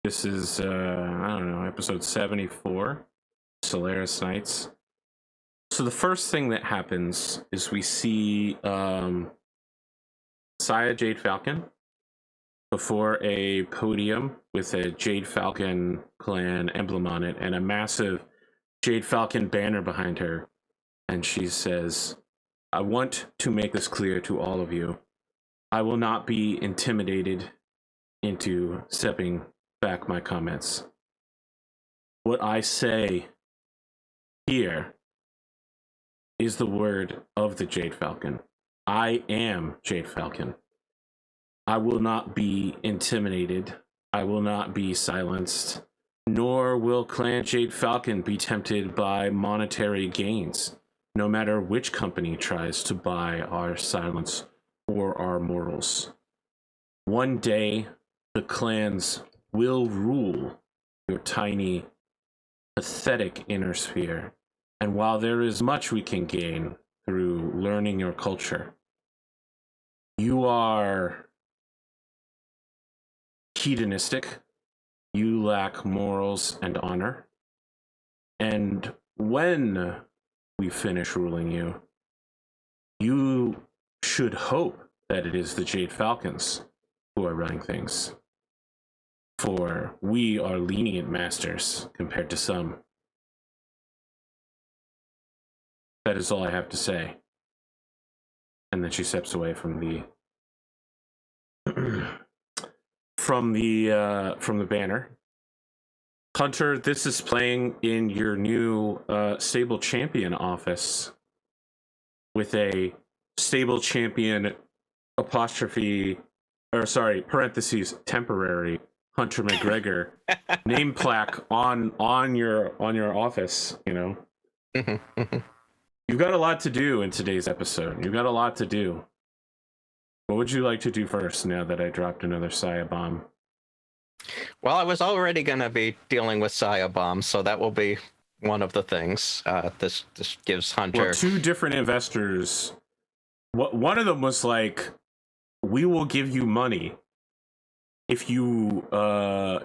This is, I don't know, episode 74, Solaris Nights. So the first thing that happens is we see Saya Jade Falcon before a podium with a Jade Falcon clan emblem on it and a massive Jade Falcon banner behind her. And she says, I want to make this clear to all of you. I will not be intimidated into stepping back my comments. What I say here is the word of the Jade Falcon. I am Jade Falcon. I will not be intimidated. I will not be silenced. Nor will Clan Jade Falcon be tempted by monetary gains, no matter which company tries to buy our silence or our morals. One day, the clans will rule your tiny, pathetic inner sphere. And while there is much we can gain through learning your culture, you are hedonistic, you lack morals and honor, and when we finish ruling you, you should hope that it is the Jade Falcons who are running things. For we are lenient masters compared to some. That is all I have to say. And then she steps away from the from the banner. Hunter, this is playing in your new stable champion office with a stable champion apostrophe, or sorry, parentheses, temporary Hunter MacGreggor name plaque on your office, you know. You've got a lot to do in today's episode. You've got a lot to do. What would you like to do first now that I dropped another Saya bomb? Well, I was already going to be dealing with Saya bombs, so that will be one of the things. This gives Hunter... Well, two different investors. One of them was like, we will give you money if you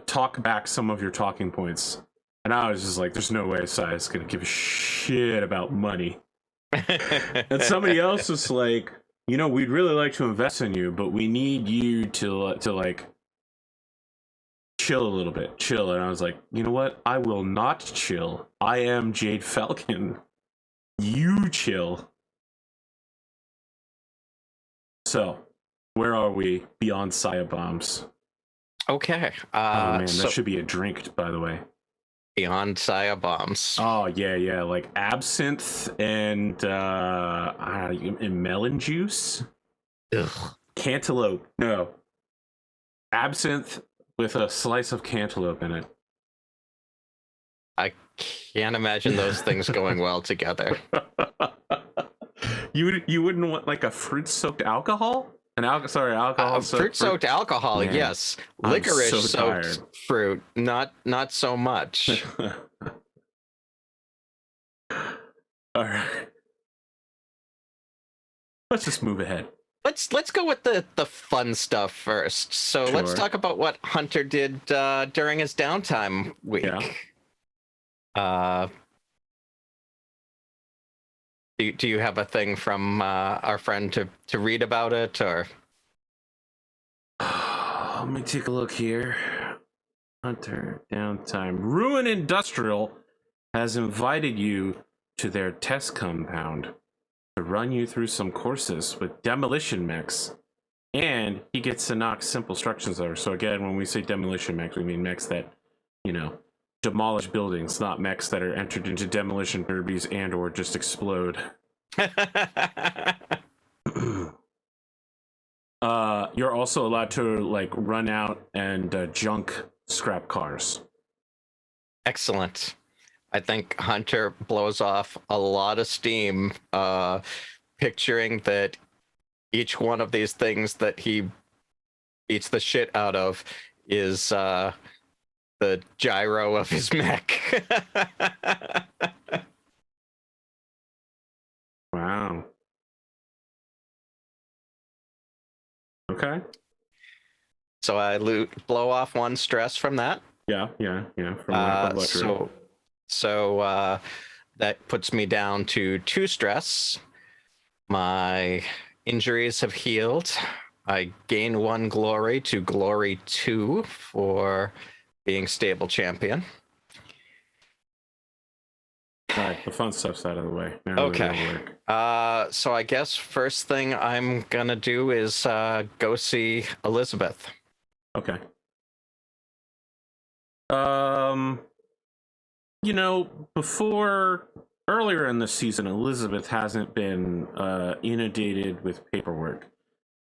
talk back some of your talking points. And I was just like, there's no way Saya's going to give a shit about money. And somebody else was like, you know, we'd really like to invest in you, but we need you to like chill a little bit, chill. And I was like, you know what? I will not chill. I am Jade Falcon. You chill. So, where are we beyond Saya bombs? Okay. Oh man, that should be a drink, by the way. Beyond Saya bombs. Oh yeah, like absinthe and melon juice. Ugh. Cantaloupe. No. Absinthe with a slice of cantaloupe in it. I can't imagine those things going well together. You wouldn't want like a fruit-soaked alcohol? Alcohol. Fruit-soaked alcohol, man, yes. Licorice-soaked fruit, not so much. All right. Let's just move ahead. Let's go with the fun stuff first. So sure. Let's talk about what Hunter did during his downtime week. Yeah. Do you have a thing from our friend to read about it, or? Let me take a look here. Hunter, downtime. Ruin Industrial has invited you to their test compound to run you through some courses with demolition mechs. And he gets to knock simple structures over. So again, when we say demolition mechs, we mean mechs that, you know, demolish buildings, not mechs that are entered into demolition derbies and or just explode. You're also allowed to like run out and junk scrap cars. Excellent. I think Hunter blows off a lot of steam picturing that each one of these things that he beats the shit out of is the gyro of his mech. Wow. Okay. So I blow off one stress from that. Yeah. From Lamp of Luxury. So that puts me down to 2 stress. My injuries have healed. I gain 1 glory to glory 2 for being stable champion. All right, the fun stuff's out of the way. Now the real work. So I guess first thing I'm gonna do is go see Elizabeth. Okay. Before earlier in the season, Elizabeth hasn't been inundated with paperwork,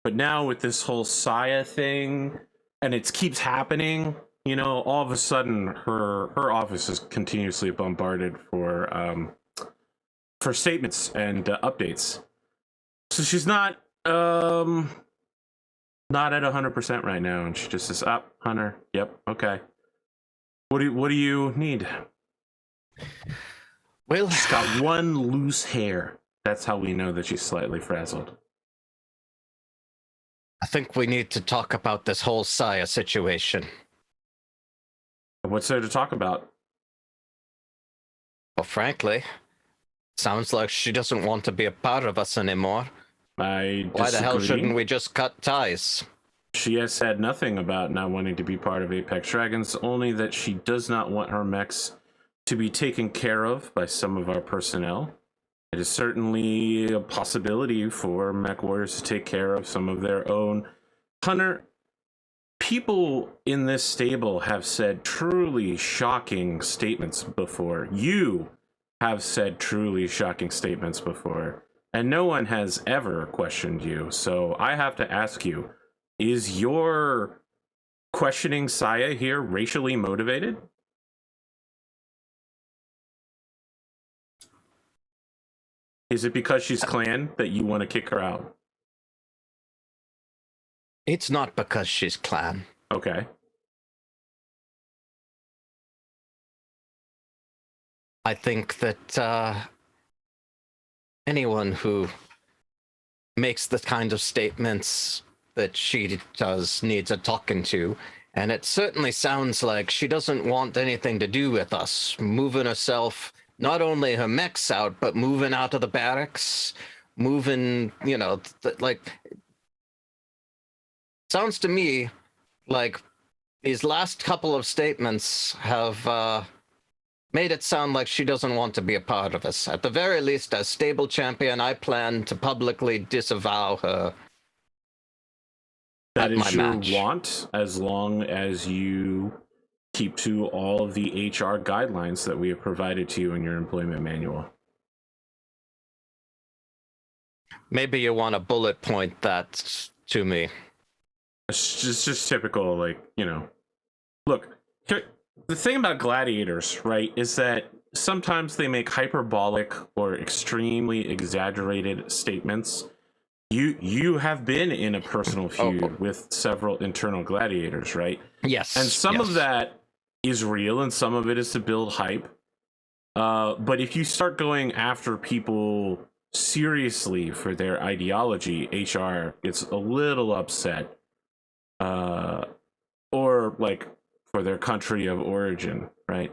but now with this whole Saya thing, and it keeps happening. All of a sudden, her office is continuously bombarded for statements and updates. So she's not at 100% right now, and she just says, "Up, Hunter. Yep, okay. What do you need?" Well, she's got 1 loose hair. That's how we know that she's slightly frazzled. I think we need to talk about this whole Saya situation. What's there to talk about? Well, frankly, sounds like she doesn't want to be a part of us anymore. I disagree. Why the hell shouldn't we just cut ties? She has said nothing about not wanting to be part of Apex Dragons, only that she does not want her mechs to be taken care of by some of our personnel. It is certainly a possibility for mech warriors to take care of some of their own. Hunter, people in this stable have said truly shocking statements before. You have said truly shocking statements before, and no one has ever questioned you. So I have to ask you, is your questioning Saya here racially motivated? Is it because she's clan that you want to kick her out? It's not because she's clan. Okay. I think that anyone who makes the kind of statements that she does needs a talking to, and it certainly sounds like she doesn't want anything to do with us, moving herself, not only her mechs out, but moving out of the barracks, moving, sounds to me like these last couple of statements have made it sound like she doesn't want to be a part of us. At the very least, as stable champion, I plan to publicly disavow her. That is your match. Want, as long as you keep to all of the HR guidelines that we have provided to you in your employment manual. Maybe you want to bullet point that to me. It's just typical, look, here, the thing about gladiators, right, is that sometimes they make hyperbolic or extremely exaggerated statements. You have been in a personal feud with several internal gladiators, right? Yes. And some of that is real and some of it is to build hype. But if you start going after people seriously for their ideology, HR gets a little upset. Or like for their country of origin, right?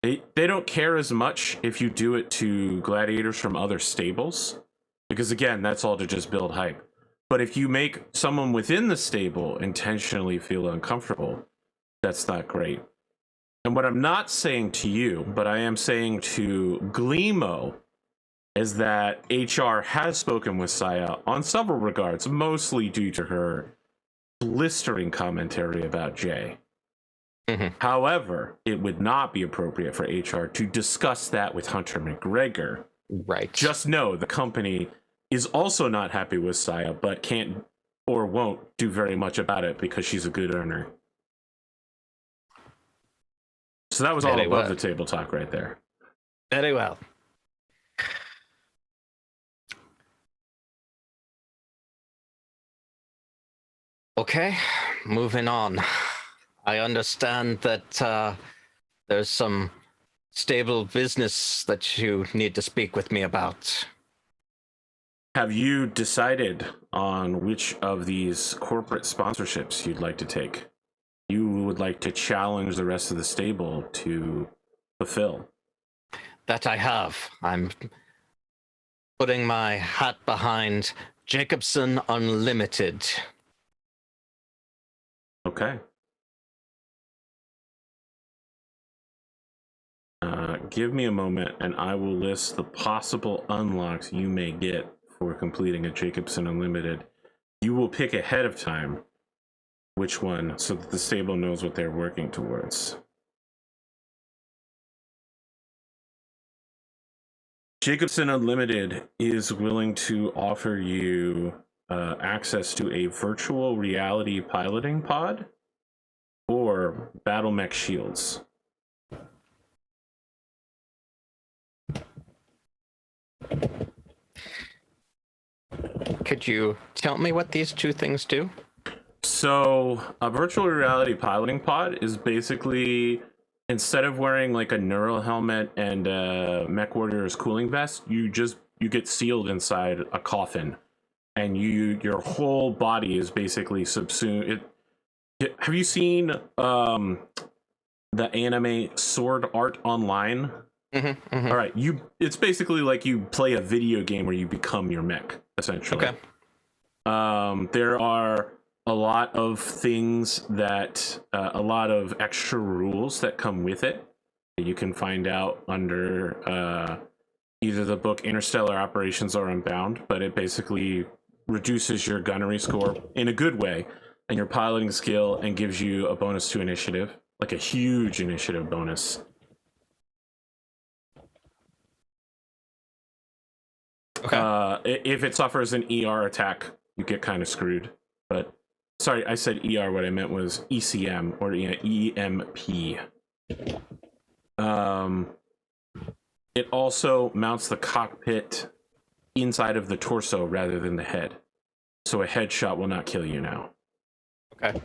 They don't care as much if you do it to gladiators from other stables, because again, that's all to just build hype. But if you make someone within the stable intentionally feel uncomfortable, that's not great. And what I'm not saying to you, but I am saying to Gleemo, is that HR has spoken with Saya on several regards, mostly due to her blistering commentary about Jay. Mm-hmm. However, it would not be appropriate for HR to discuss that with Hunter MacGregor. Right. Just know the company is also not happy with Saya, but can't or won't do very much about it because she's a good earner. So that was all above the table talk right there. Very well. Okay, moving on. I understand that there's some stable business that you need to speak with me about. Have you decided on which of these corporate sponsorships you'd like to take? you would like to challenge the rest of the stable to fulfill. That I have. I'm putting my hat behind Jacobson Unlimited. Okay. Give me a moment and I will list the possible unlocks you may get for completing a Jacobson Unlimited. You will pick ahead of time which one so that the stable knows what they're working towards. Jacobson Unlimited is willing to offer you access to a virtual reality piloting pod or Battletech shields. Could you tell me what these two things do? So a virtual reality piloting pod is basically, instead of wearing like a neural helmet and a Mech Warrior's cooling vest, you get sealed inside a coffin, and your whole body is basically subsumed. Have you seen the anime Sword Art Online? All right, it's basically like you play a video game where you become your mech, essentially. Okay. There are a lot of things that a lot of extra rules that come with it that you can find out under either the book Interstellar Operations or Unbound, but it basically reduces your gunnery score in a good way and your piloting skill and gives you a bonus to initiative, like a huge initiative bonus. Okay. If it suffers an ER attack, you get kind of screwed. But sorry, I said ER. What I meant was ECM or EMP. It also mounts the cockpit inside of the torso rather than the head, so a headshot will not kill you now. Okay.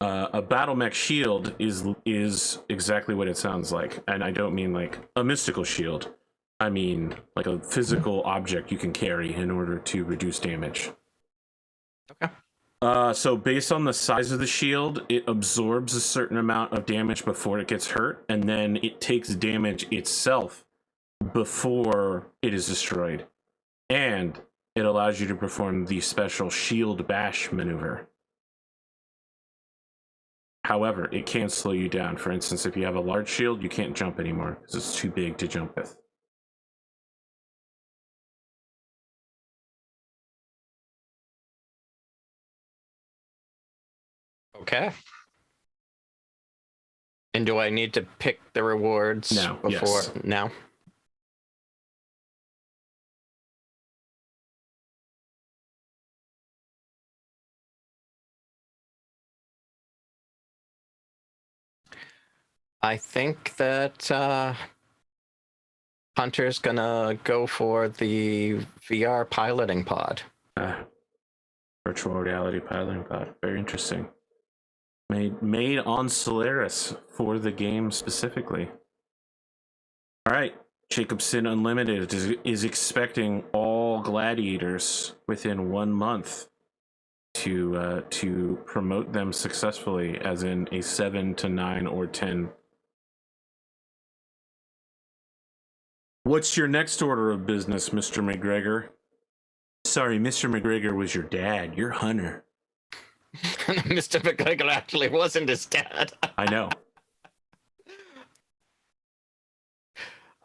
A battle mech shield is exactly what it sounds like, and I don't mean like a mystical shield. I mean like a physical object you can carry in order to reduce damage. Okay. So based on the size of the shield, it absorbs a certain amount of damage before it gets hurt, and then it takes damage itself before it is destroyed. And it allows you to perform the special shield bash maneuver. However, it can slow you down. For instance, if you have a large shield, you can't jump anymore because it's too big to jump with. Okay. And do I need to pick the rewards before? Yes. Now? I think that Hunter's gonna go for the VR piloting pod. Virtual reality piloting pod. Very interesting. Made on Solaris for the game specifically. All right, Jacobson Unlimited is expecting all gladiators within 1 month to promote them successfully, as in a 7 to 9 or 10. What's your next order of business, Mr. MacGreggor? Sorry, Mr. MacGregor was your dad. You're Hunter. Mr. MacGregor actually wasn't his dad. I know.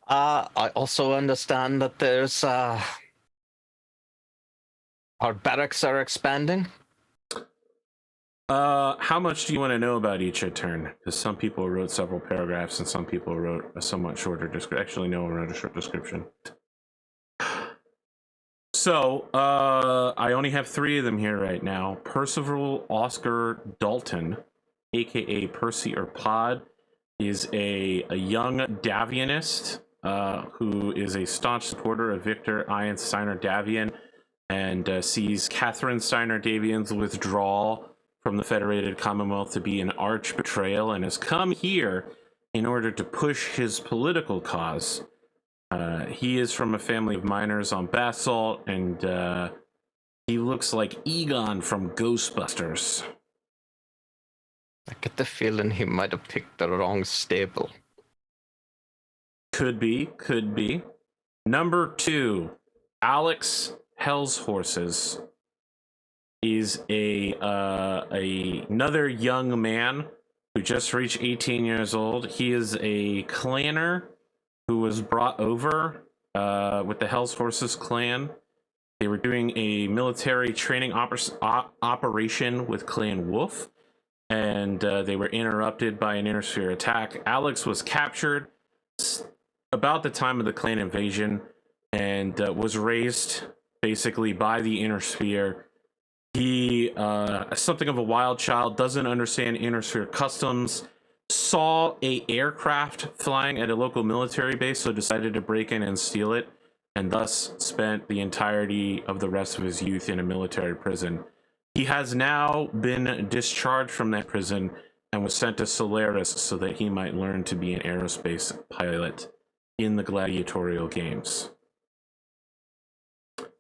I also understand that there's our barracks are expanding. How much do you want to know about each turn? Because some people wrote several paragraphs and some people wrote a somewhat shorter description. Actually, no one wrote a short description. So, I only have 3 of them here right now. Percival Oscar Dalton, aka Percy or Pod, is a young Davianist who is a staunch supporter of Victor Ian Steiner Davian and sees Catherine Steiner Davian's withdrawal from the Federated Commonwealth to be an arch betrayal and has come here in order to push his political cause. He is from a family of miners on basalt, and he looks like Egon from Ghostbusters. I get the feeling he might have picked the wrong stable. Could be, could be. Number 2, Alex Hell's Horses is another young man who just reached 18 years old. He is a clanner who was brought over with the Hell's Horses clan. They were doing a military training operation with Clan Wolf, and they were interrupted by an Inner Sphere attack. Alex was captured about the time of the clan invasion and was raised basically by the Inner Sphere. He, something of a wild child, doesn't understand Inner Sphere customs, saw a aircraft flying at a local military base, so decided to break in and steal it, and thus spent the entirety of the rest of his youth in a military prison. He has now been discharged from that prison and was sent to Solaris so that he might learn to be an aerospace pilot in the gladiatorial games.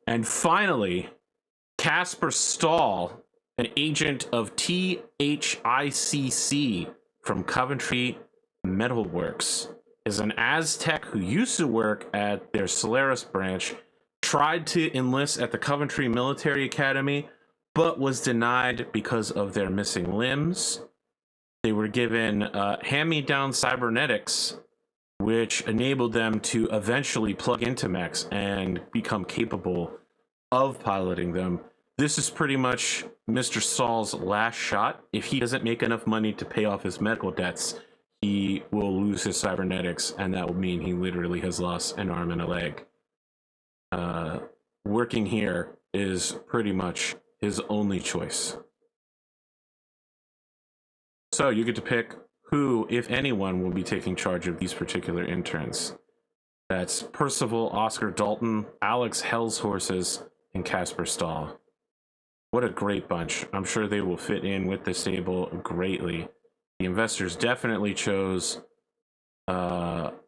And finally, Casper Stahl, an agent of THICC from Coventry Metalworks, is an Aztec who used to work at their Solaris branch, tried to enlist at the Coventry Military Academy, but was denied because of their missing limbs. They were given hand-me-down cybernetics, which enabled them to eventually plug into mechs and become capable of piloting them. This is pretty much Mr. Stahl's last shot. If he doesn't make enough money to pay off his medical debts, he will lose his cybernetics, and that will mean he literally has lost an arm and a leg. Working here is pretty much his only choice. So you get to pick who, if anyone, will be taking charge of these particular interns. That's Percival Oscar Dalton, Alex Hell's Horses, and Casper Stahl. What a great bunch. I'm sure they will fit in with the stable greatly. The investors definitely chose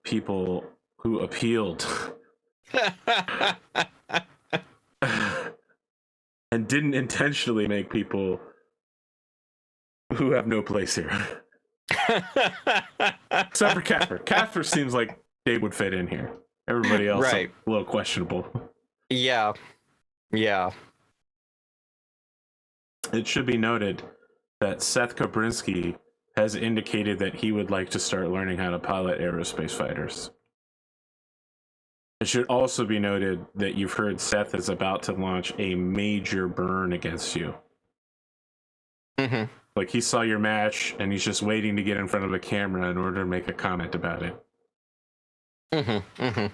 people who appealed and didn't intentionally make people who have no place here. Except for Casper. Casper seems like they would fit in here. Everybody else, right, a little questionable. Yeah. Yeah. It should be noted that Seth Kobrinsky has indicated that he would like to start learning how to pilot aerospace fighters. It should also be noted that you've heard Seth is about to launch a major burn against you. Mm-hmm. Like, he saw your match and he's just waiting to get in front of a camera in order to make a comment about it. Mm-hmm. Mm-hmm.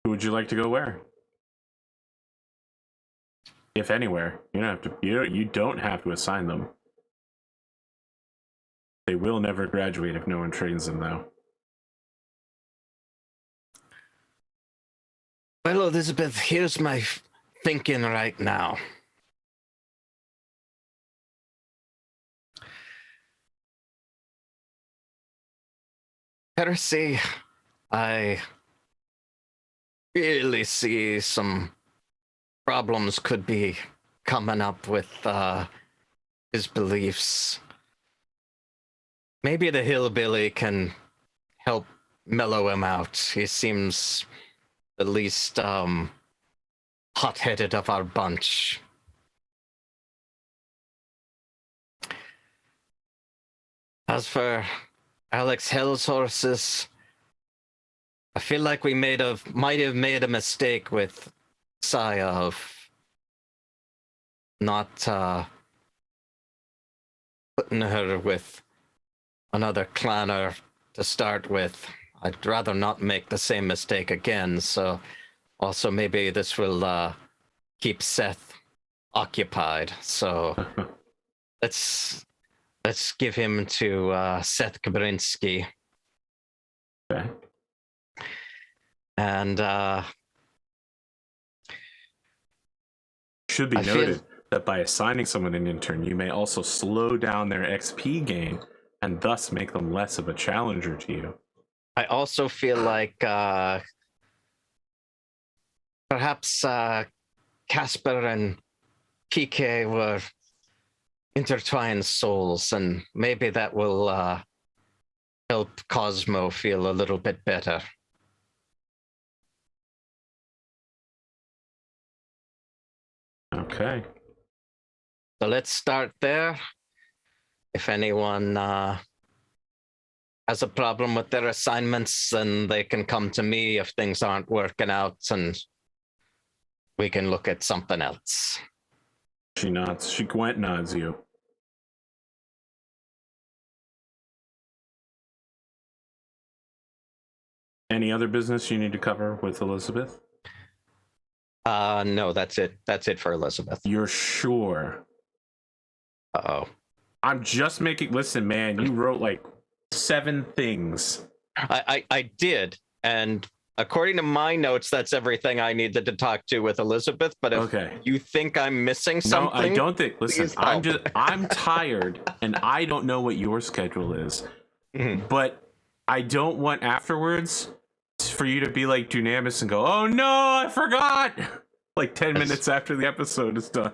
Who would you like to go where? If anywhere. You don't have to assign them. They will never graduate if no one trains them, though. Well, Elizabeth, here's my thinking right now. Heresy, I really see some problems could be coming up with his beliefs. Maybe the hillbilly can help mellow him out. He seems the least hot-headed of our bunch. As for Alex Hell's Horses, I feel like we might have made a mistake with Saya of not putting her with another clanner to start with. I'd rather not make the same mistake again, so also maybe this will keep Seth occupied. So let's give him to Seth Kabrinsky. Okay. And should be noted that by assigning someone an intern, you may also slow down their XP gain and thus make them less of a challenger to you. I also feel like perhaps Casper and PK were intertwined souls, and maybe that will help Cosmo feel a little bit better. Okay. So let's start there. If anyone has a problem with their assignments, then they can come to me if things aren't working out, and we can look at something else. She nods. She Gwent nods you. Any other business you need to cover with Elizabeth? No, that's it. That's it for Elizabeth. You're sure? Uh-oh. I'm just making. Listen, man, you wrote like 7 things. I did, and according to my notes, that's everything I needed to talk to with Elizabeth. But if you think I'm missing something, no, I don't think. Listen, I'm tired, and I don't know what your schedule is. Mm-hmm. But I don't want afterwards for you to be like Dunamis and go, "Oh no, I forgot!" Like 10 minutes after the episode is done.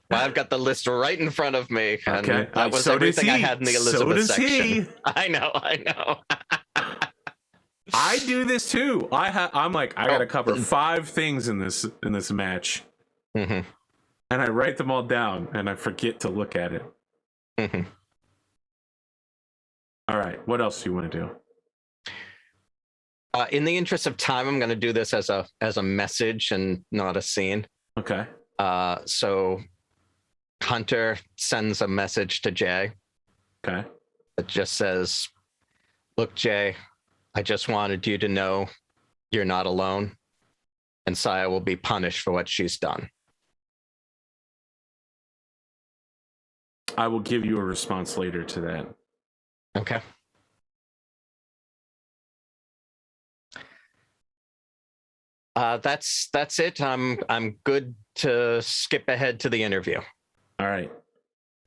Well, I've got the list right in front of me. And okay, that was everything I had in the Elizabeth section. He. I know. I do this too. I'm like, I gotta cover 5 things in this match, and I write them all down, and I forget to look at it. All right, what else do you want to do? In the interest of time, I'm going to do this as a message and not a scene. Okay. So Hunter sends a message to Jay. Okay. It just says, "Look, Jay, I just wanted you to know you're not alone, and Saya will be punished for what she's done." I will give you a response later to that. Okay. That's it. I'm good to skip ahead to the interview. All right.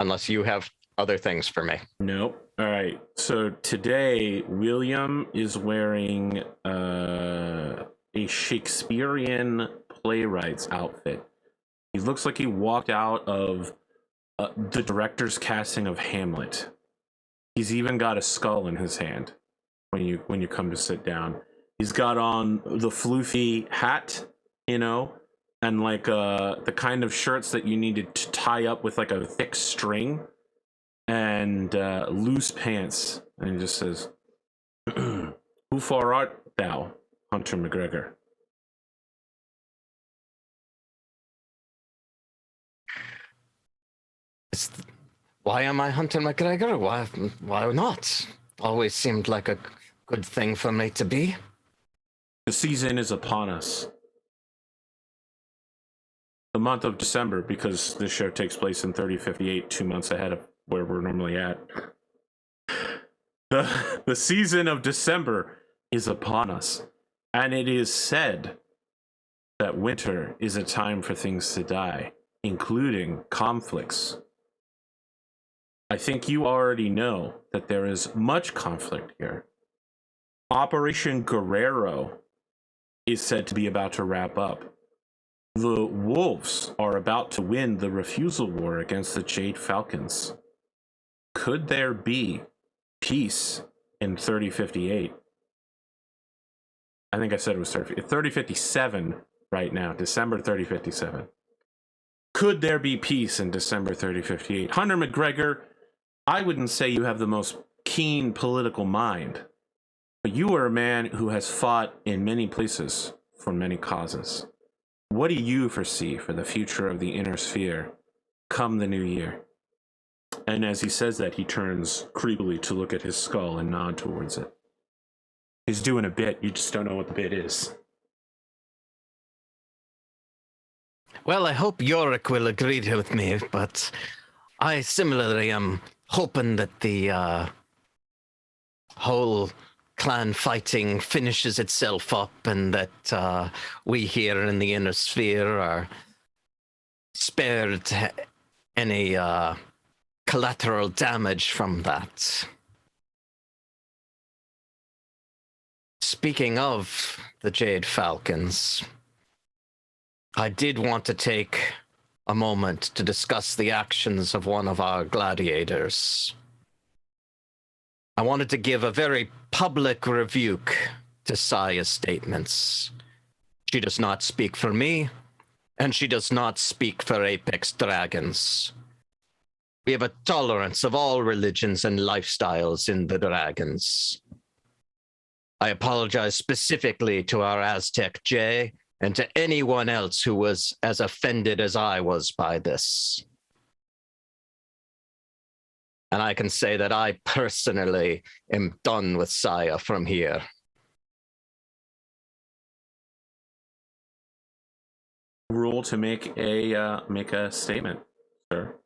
Unless you have other things for me. Nope. All right. So today, William is wearing a Shakespearean playwright's outfit. He looks like he walked out of the director's casting of Hamlet. He's even got a skull in his hand when you come to sit down. He's got on the floofy hat, and like the kind of shirts that you needed to tie up with like a thick string, and loose pants. And he just says, "Who far art thou, Hunter MacGreggor?" Why am I Hunter MacGregor? Why not? Always seemed like a good thing for me to be. The season is upon us. The month of December, because this show takes place in 3058, 2 months ahead of where we're normally at. The season of December is upon us, and it is said that winter is a time for things to die, including conflicts. I think you already know that there is much conflict here. Operation Guerrero is said to be about to wrap up. The Wolves are about to win the refusal war against the Jade Falcons. Could there be peace in 3058? I think I said it was 3057 right now, December 3057. Could there be peace in December 3058? Hunter MacGregor, I wouldn't say you have the most keen political mind, but you are a man who has fought in many places for many causes. What do you foresee for the future of the inner sphere come the new year? And as he says that, he turns creepily to look at his skull and nod towards it. He's doing a bit, you just don't know what the bit is. Well, I hope Yorick will agree with me, but I similarly am hoping that the whole clan fighting finishes itself up, and that we here in the inner sphere are spared any collateral damage from that. Speaking of the Jade Falcons, I did want to take a moment to discuss the actions of one of our gladiators. I wanted to give a very public rebuke to Saya's statements. She does not speak for me, and she does not speak for Apex Dragons. We have a tolerance of all religions and lifestyles in the Dragons. I apologize specifically to our Aztec Jay and to anyone else who was as offended as I was by this. And I can say that I personally am done with Saya from here. Rule to make a statement, sir.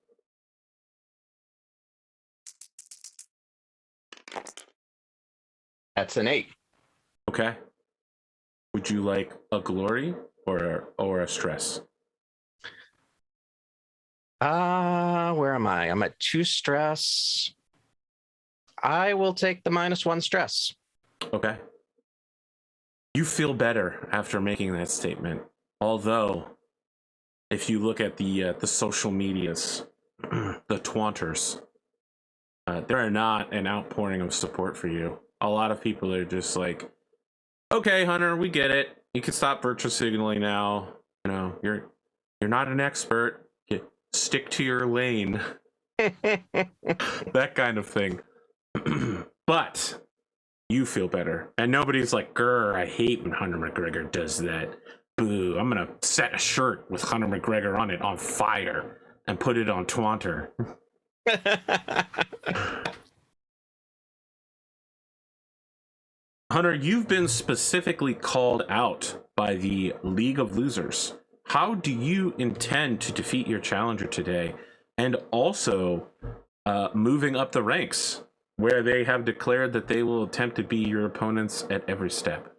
That's an 8. Okay. Would you like a glory or a stress? Where am I? I'm at 2 stress. I will take the -1 stress. Okay. You feel better after making that statement. Although, if you look at the social medias, the twanters, there are not an outpouring of support for you. A lot of people are just like, "Okay, Hunter, we get it. You can stop virtual signaling now. You know, you're not an expert. Stick to your lane." That kind of thing. But you feel better, and nobody's like, "Grr, I hate when Hunter MacGregor does that. Boo, I'm gonna set a shirt with Hunter MacGregor on it on fire and put it on Twanter." Hunter, you've been specifically called out by the League of Losers. How do you intend to defeat your challenger today? And also moving up the ranks, where they have declared that they will attempt to be your opponents at every step.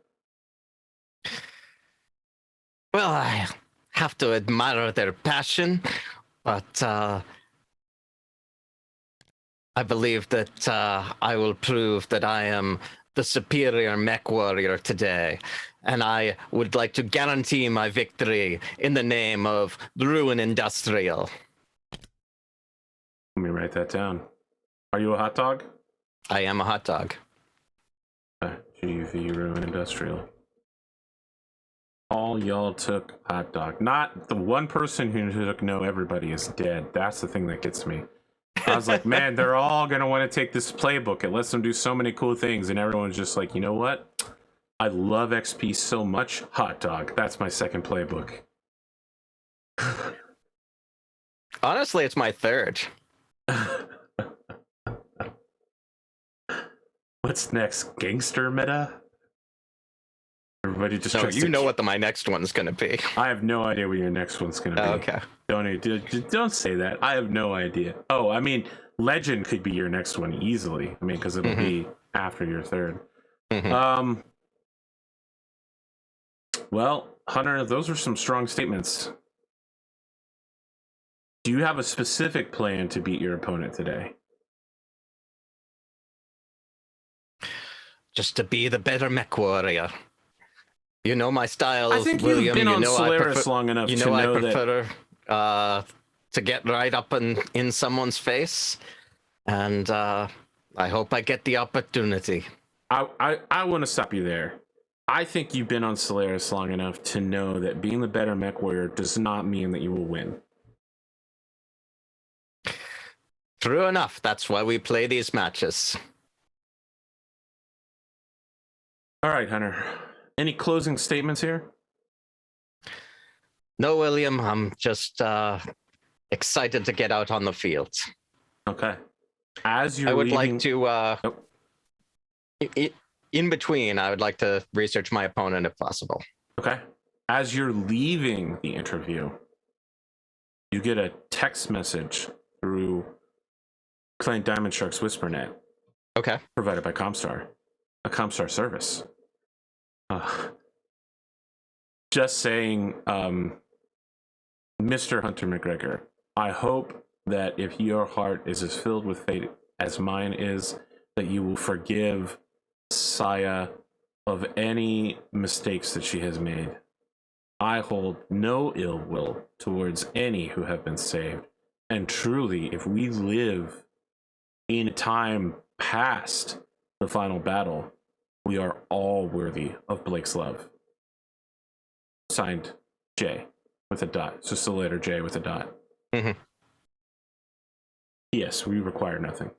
Well, I have to admire their passion, but I believe that I will prove that I am the superior mech warrior today, and I would like to guarantee my victory in the name of Ruin Industrial. Let me write that down. Are you a hot dog? I am a hot dog. GV Ruin Industrial. All y'all took hot dog. Not the one person who took no, everybody is dead. That's the thing that gets me. I was like, man, they're all going to want to take this playbook. It lets them do so many cool things. And everyone's just like, you know what? I love XP so much. Hot dog. That's my second playbook. Honestly, it's my third. What's next? Gangster meta? Everybody just No, tries you to know what my next one's going to be. I have no idea what your next one's going to be. Okay. Don't say that. I have no idea. Oh, I mean, Legend could be your next one easily. I mean, because it'll be after your third. Well, Hunter, those are some strong statements. Do you have a specific plan to beat your opponent today? Just to be the better mech warrior. You know my style, I think William. you've been on Solaris long enough to know I that. prefer to get right up in someone's face, and I hope I get the opportunity. I want to stop you there. I think you've been on Solaris long enough to know that being the better mech warrior does not mean that you will win. True enough. That's why we play these matches. All right, Hunter. Any closing statements here? No, William. I'm just excited to get out on the field. Okay. As you're I would leaving... like to... in between, I would like to research my opponent if possible. Okay. As you're leaving the interview, you get a text message through Client Diamond Shark's WhisperNet. Okay. Provided by Comstar. A Comstar service. Just saying, Mr. Hunter MacGregor, I hope that if your heart is as filled with fate as mine is, that you will forgive Saya of any mistakes that she has made. I hold no ill will towards any who have been saved. And truly, if we live in a time past the final battle, we are all worthy of Blake's love. Signed, J with a dot. It's just the letter J with a dot. Mm-hmm. Yes, we require nothing.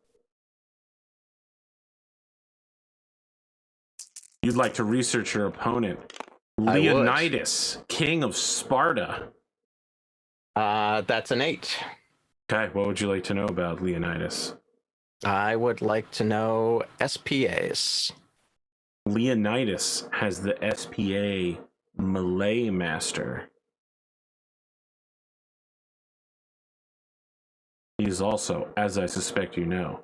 You'd like to research your opponent, Leonidas, king of Sparta. That's an 8. Okay, what would you like to know about Leonidas? I would like to know SPAs. Leonidas has the SPA Melee Master. He is also, as I suspect you know,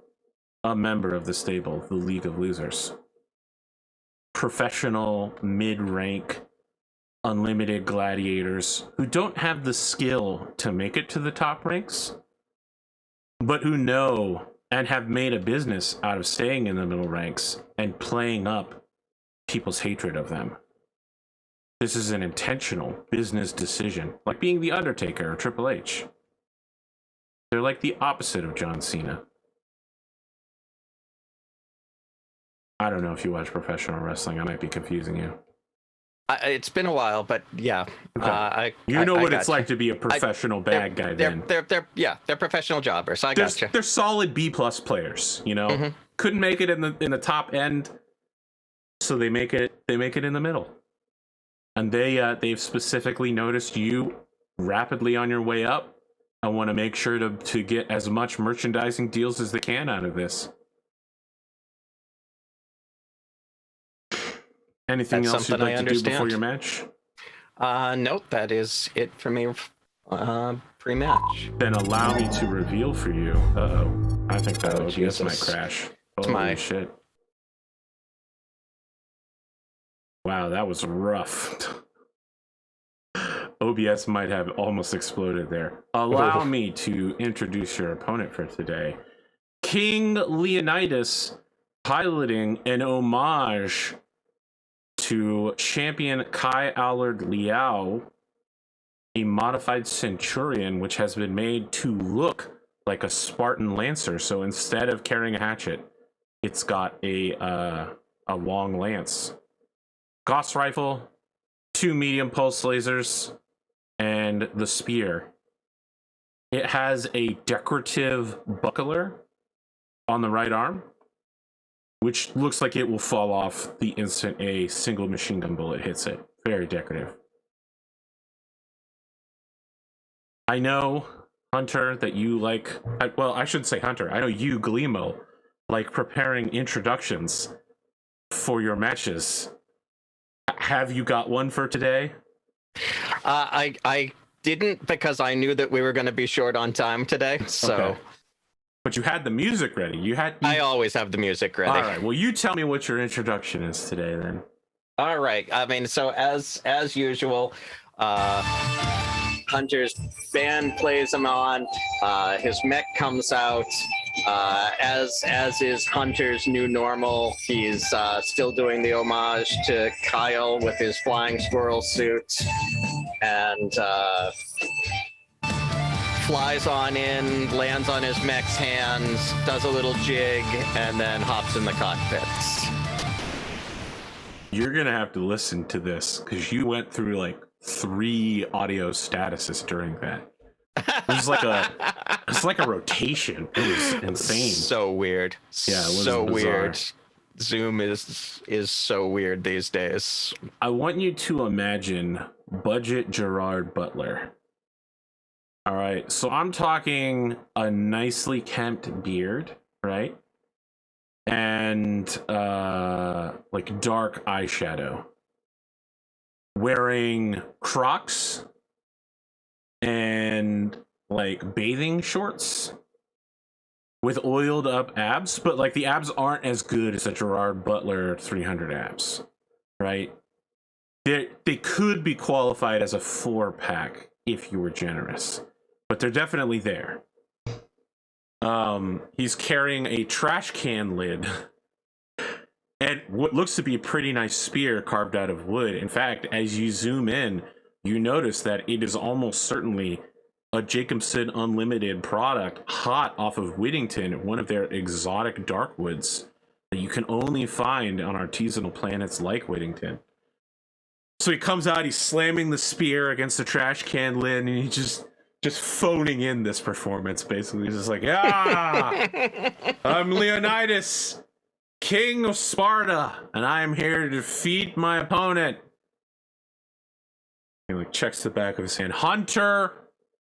a member of the stable, the League of Losers. Professional, mid-rank, unlimited gladiators who don't have the skill to make it to the top ranks, but who know and have made a business out of staying in the middle ranks and playing up people's hatred of them. This is an intentional business decision, like being the Undertaker or Triple H. They're like the opposite of John Cena. I don't know if you watch professional wrestling. I might be confusing you. It's been a while, but yeah. Okay. You know what it's like to be a professional bad guy then. They're professional jobbers. I gotcha. They're solid B+ players, you know. Mm-hmm. Couldn't make it in the top end, so they make it in the middle. And they've specifically noticed you rapidly on your way up. I want to make sure to get as much merchandising deals as they can out of this. Anything That's else you'd like to do before your match? Nope, that is it for me pre-match. Then allow me to reveal for you. Uh-oh. I think that OBS Jesus. might crash. It's Holy shit. Wow, that was rough. OBS might have almost exploded there. Allow me to introduce your opponent for today. King Leonidas, piloting an homage to champion Kai Allard Liao, a modified Centurion, which has been made to look like a Spartan Lancer. So instead of carrying a hatchet, it's got a long lance. Gauss rifle, 2 medium pulse lasers, and the spear. It has a decorative buckler on the right arm, which looks like it will fall off the instant a single machine gun bullet hits it. Very decorative. I know, Hunter, that you like... Well, I shouldn't say Hunter. I know you, Glimo, like preparing introductions for your matches. Have you got one for today? I didn't, because I knew that we were going to be short on time today, so... Okay. But you had the music ready. I always have the music ready. All right. Well, you tell me what your introduction is today, then. All right. I mean, so as usual, Hunter's band plays him on. His mech comes out. As is Hunter's new normal, he's still doing the homage to Kyle with his flying squirrel suit, and flies on in, lands on his mech's hands, does a little jig, and then hops in the cockpits. You're gonna have to listen to this because you went through like 3 audio statuses during that. It was like a rotation. It was insane. So weird. Yeah, it was so bizarre. weird. Zoom is so weird these days. I want you to imagine budget Gerard Butler. All right, so I'm talking a nicely kempt beard, right? And like dark eyeshadow. Wearing Crocs and like bathing shorts with oiled up abs, but like the abs aren't as good as a Gerard Butler 300 abs, right? They could be qualified as a 4-pack if you were generous, but they're definitely there. He's carrying a trash can lid and what looks to be a pretty nice spear carved out of wood. In fact, as you zoom in, you notice that it is almost certainly a Jacobson Unlimited product, hot off of Whittington, one of their exotic darkwoods that you can only find on artisanal planets like Whittington. So he comes out, he's slamming the spear against the trash can lid, and he's just phoning in this performance, basically. He's just like, I'm Leonidas, king of Sparta, and I am here to defeat my opponent. He like checks the back of his hand. Hunter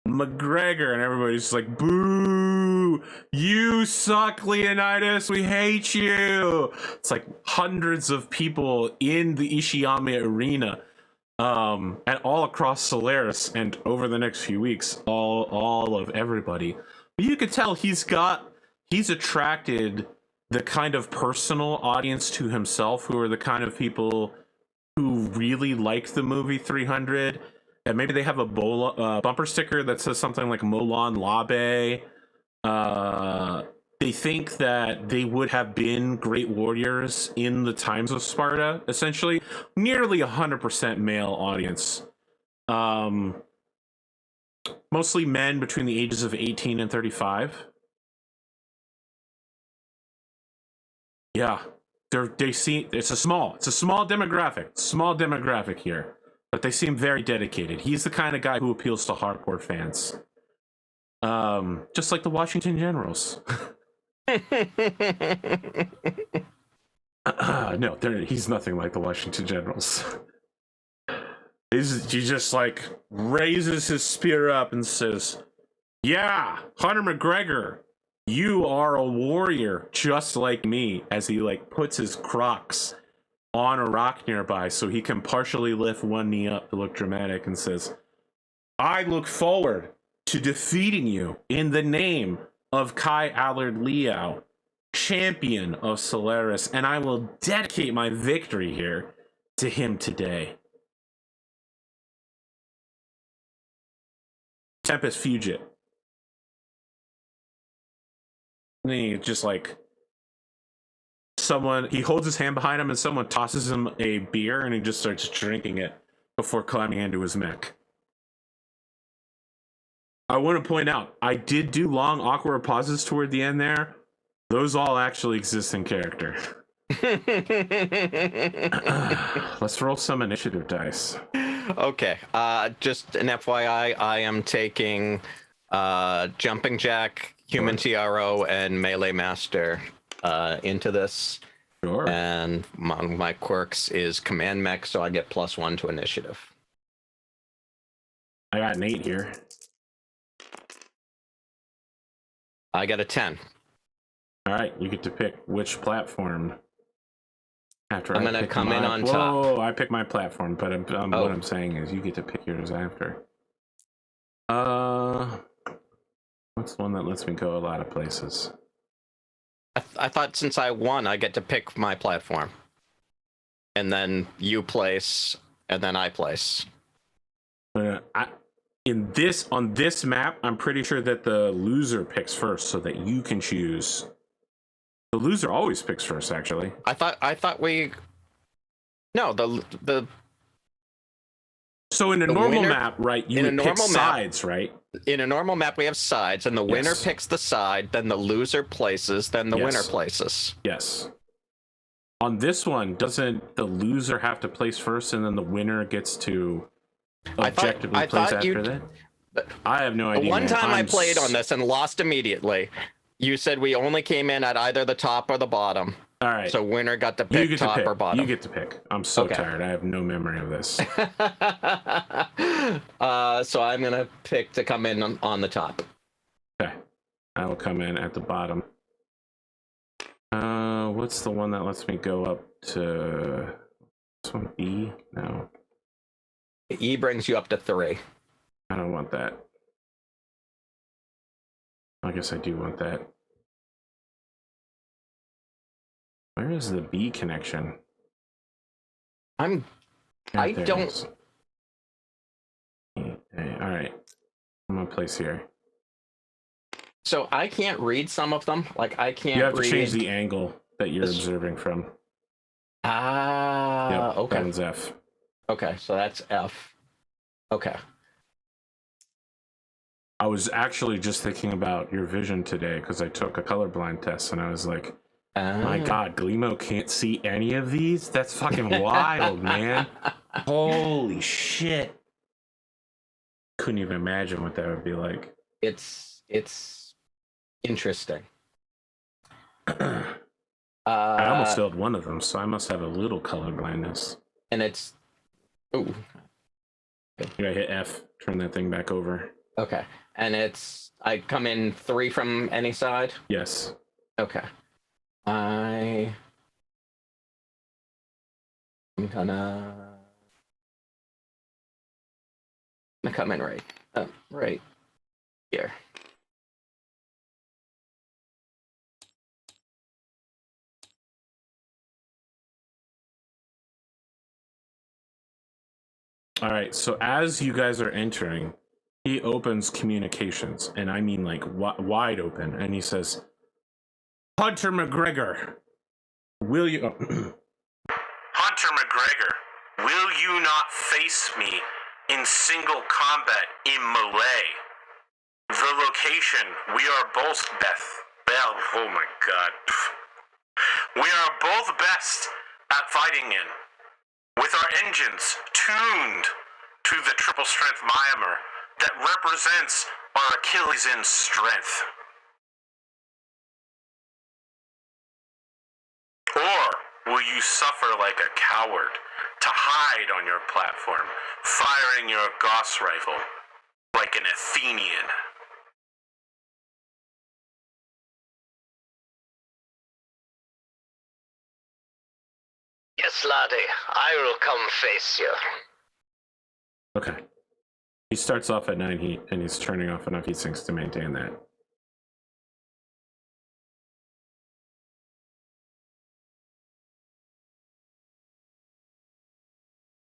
MacGreggor, and everybody's just like, boo, you suck, Leonidas, we hate you. It's like hundreds of people in the Ishiyama arena, and all across Solaris, and over the next few weeks, all of everybody. But you could tell he's attracted the kind of personal audience to himself, who are the kind of people who really like the movie 300. And maybe they have a bumper sticker that says something like Molon Labe. They think that they would have been great warriors in the times of Sparta, essentially. Nearly 100% male audience. Mostly men between the ages of 18 and 35. Yeah, they seem, it's a small demographic here. But they seem very dedicated. He's the kind of guy who appeals to hardcore fans. Just like the Washington Generals. No, he's nothing like the Washington Generals. He just like raises his spear up and says, yeah, Hunter MacGregor, you are a warrior just like me, as he like puts his Crocs on a rock nearby so he can partially lift one knee up to look dramatic, and says, I look forward to defeating you in the name of Kai Allard Liao, champion of Solaris, and I will dedicate my victory here to him today. Tempest Fugit. And he just like, he holds his hand behind him and someone tosses him a beer and he just starts drinking it before climbing into his mech. I want to point out, I did do long awkward pauses toward the end there. Those all actually exist in character. Let's roll some initiative dice. Okay, just an FYI, I am taking Jumping Jack, Human TRO, and Melee Master into this. Sure. And my quirks is Command Mech, so I get +1 to initiative. I got an 8 here. I got a 10. All right, you get to pick which platform. After I'm gonna come in on top. Whoa, I pick my platform, but what I'm saying is you get to pick yours after. What's the one that lets me go a lot of places? I thought since I won, I get to pick my platform. And then you place, and then I place. On this map, I'm pretty sure that the loser picks first so that you can choose. The loser always picks first, actually. I thought we... No, the So in a normal map, right, you would pick sides, right? In a normal map, we have sides, and the winner picks the side, then the loser places, then the winner places. Yes. On this one, doesn't the loser have to place first, and then the winner gets to objectively place after that? I have no idea. One time I played on this and lost immediately. You said we only came in at either the top or the bottom. All right. So winner got to pick top or bottom. You get to pick. I'm so tired. I have no memory of this. So I'm going to pick to come in on the top. Okay. I will come in at the bottom. What's the one that lets me go up to... This one, E? No. E brings you up to 3. I don't want that. I guess I do want that. Where is the B connection? I don't... Hey, all right. I'm gonna place here. So I can't read some of them. Like I can't. You have to change the angle that you're observing from. Ah, yep, okay. That one's F. Okay, so that's F. Okay. I was actually just thinking about your vision today because I took a colorblind test and I was like, my God, Gleemo can't see any of these? That's fucking wild, man. Holy shit. Couldn't even imagine what that would be like. It's interesting. I almost failed one of them, so I must have a little color blindness. And it's... Ooh. You gotta hit F, turn that thing back over. Okay. And it's... I come in 3 from any side? Yes. Okay. I'm gonna come in right here. All right, so as you guys are entering, he opens communications, and I mean like wide open, and he says, Hunter MacGreggor, will you... Hunter MacGregor, will you not face me in single combat in melee? The location, we are both oh my God. We are both best at fighting in. With our engines tuned to the triple strength Myanmar that represents our Achilles in strength. Or will you suffer like a coward to hide on your platform, firing your Gauss rifle like an Athenian? Yes, laddie, I will come face you. Okay. He starts off at 9 heat, and he's turning off enough heat sinks to maintain that.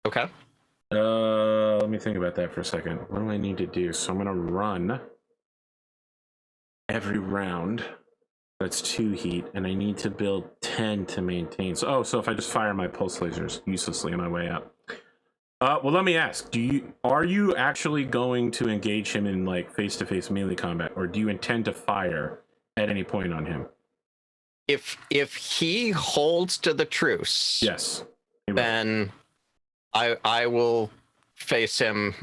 Okay. Let me think about that for a second. What do I need to do? So I'm gonna run every round. That's 2 heat, and I need to build 10 to maintain. So, so if I just fire my pulse lasers uselessly on my way up. Well, let me ask: are you actually going to engage him in like face-to-face melee combat, or do you intend to fire at any point on him? If he holds to the truce, Yes, then I will face him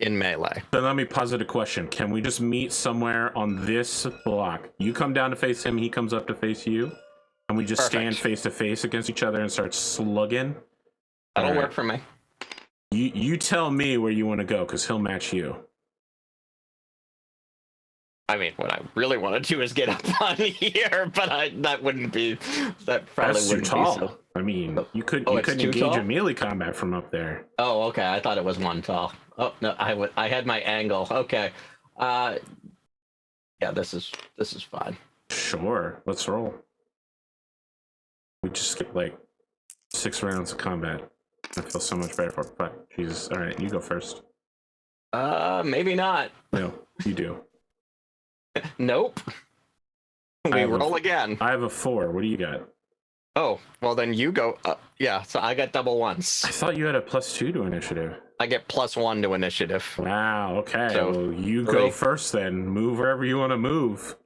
in melee. So let me posit a question. Can we just meet somewhere on this block? You come down to face him, he comes up to face you, and we just stand face to face against each other and start slugging? That'll work for me. You tell me where you want to go, because he'll match you. I mean, what I really want to do is get up on here, but that wouldn't be... That probably That's wouldn't too tall. be so... I mean, you couldn't engage tall? a melee combat from up there. Oh, okay. I thought it was 1 tall. Oh, no, I had my angle. Okay. Yeah, this is fine. Sure, let's roll. We just skipped like 6 rounds of combat. I feel so much better for it. But Jesus. All right, you go first. Maybe not. No, you do. Nope. We roll again. I have a 4. What do you got? Oh, well then you go. Yeah, so I got double ones. I thought you had a +2 to initiative. I get +1 to initiative. Wow, okay. So, well, you 3. go first then. Move wherever you want to move.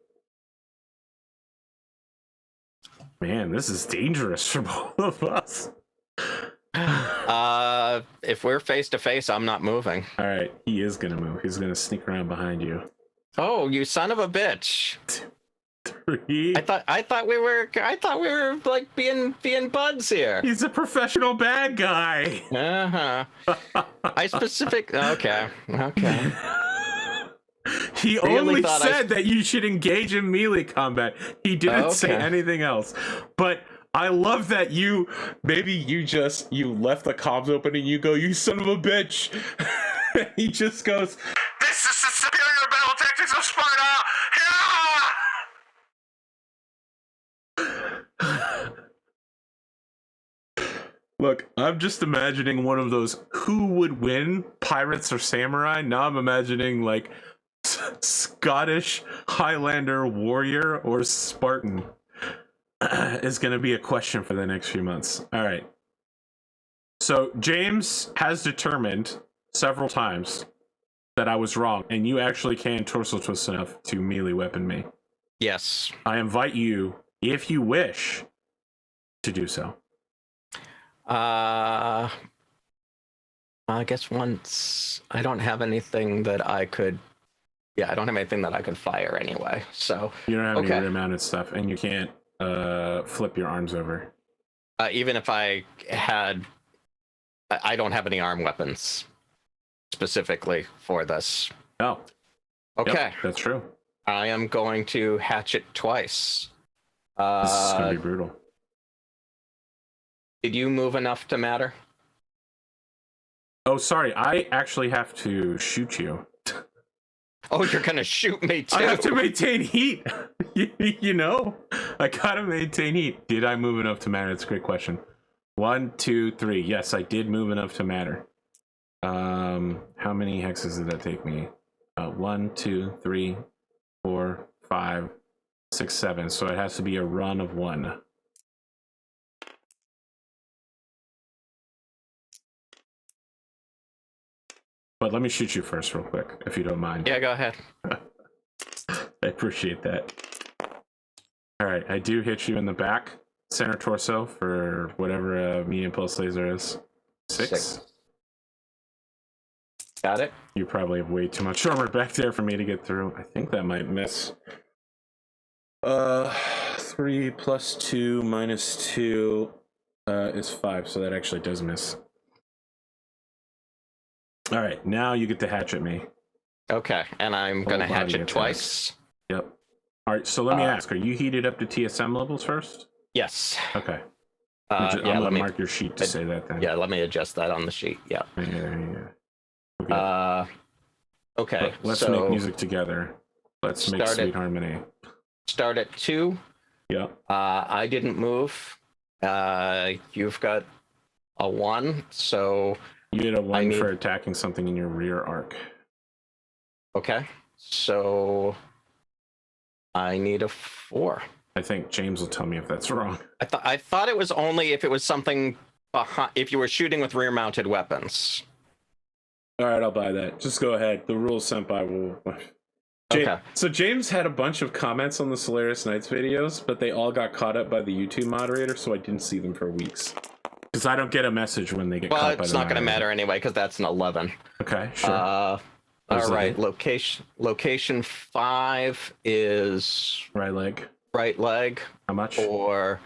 Man, this is dangerous for both of us. If we're face to face, I'm not moving. All right, he is gonna move. He's gonna sneak around behind you. Oh, you son of a bitch! 3. I thought we were like being buds here. He's a professional bad guy. I specific. Okay. He Really only said that you should engage in melee combat. He didn't say anything else. But I love that you left the comms open and you go, you son of a bitch. He just goes, this is the superior battle tactics of Sparta. Look, I'm just imagining one of those who would win, pirates or samurai. Now I'm imagining like Scottish Highlander warrior or Spartan is going to be a question for the next few months. All right. So James has determined several times that I was wrong, and you actually can torso twist enough to melee weapon me. Yes. I invite you, if you wish, to do so. I guess once I don't have anything that I could. Yeah, I don't have anything that I could fire anyway. So You don't have okay. any rear-mounted stuff, and you can't flip your arms over. Even if I had, I don't have any arm weapons specifically for this. Oh, Okay, yep, that's true. I am going to hatchet twice. This is gonna be brutal. Did you move enough to matter? Oh, sorry. I actually have to shoot you. Oh, you're gonna shoot me too. I have to maintain heat. You know, I gotta maintain heat. Did I move enough to matter? That's a great question. 1, 2, 3. Yes, I did move enough to matter. How many hexes did that take me? 1, 2, 3, 4, 5, 6, 7. So it has to be a run of 1. But let me shoot you first real quick, if you don't mind. Yeah, go ahead. I appreciate that. All right, I do hit you in the back, center torso for whatever medium pulse laser is. 6. Got it. You probably have way too much armor back there for me to get through. I think that might miss. 3 plus 2 minus 2 is 5, so that actually does miss. All right, now you get to hatchet me. Okay, and I'm gonna Full body hatchet attack. twice. Yep. All right, so let me ask, are you heated up to TSM levels first? Yes. Okay. Yeah, I'm gonna let me mark your sheet to say that then. Yeah, let me adjust that on the sheet. Yeah. Okay. Okay. Let's so make music together. Let's make sweet harmony. Start at 2. Yep. I didn't move. You've got a 1, so You get a 1 for attacking something in your rear arc. okay. So I need a 4. I think James will tell me if that's wrong. I thought it was only if it was something behind, if you were shooting with rear-mounted weapons. All right, I'll buy that. Just go ahead. The rules senpai will. Okay. So James had a bunch of comments on the Solaris Nights videos, but they all got caught up by the YouTube moderator, so I didn't see them for weeks. Because I don't get a message when they get caught by the moderator. Well, it's not going to matter anyway, because that's an 11. Okay, sure. All right, location 5 is right leg. Right leg. How much? For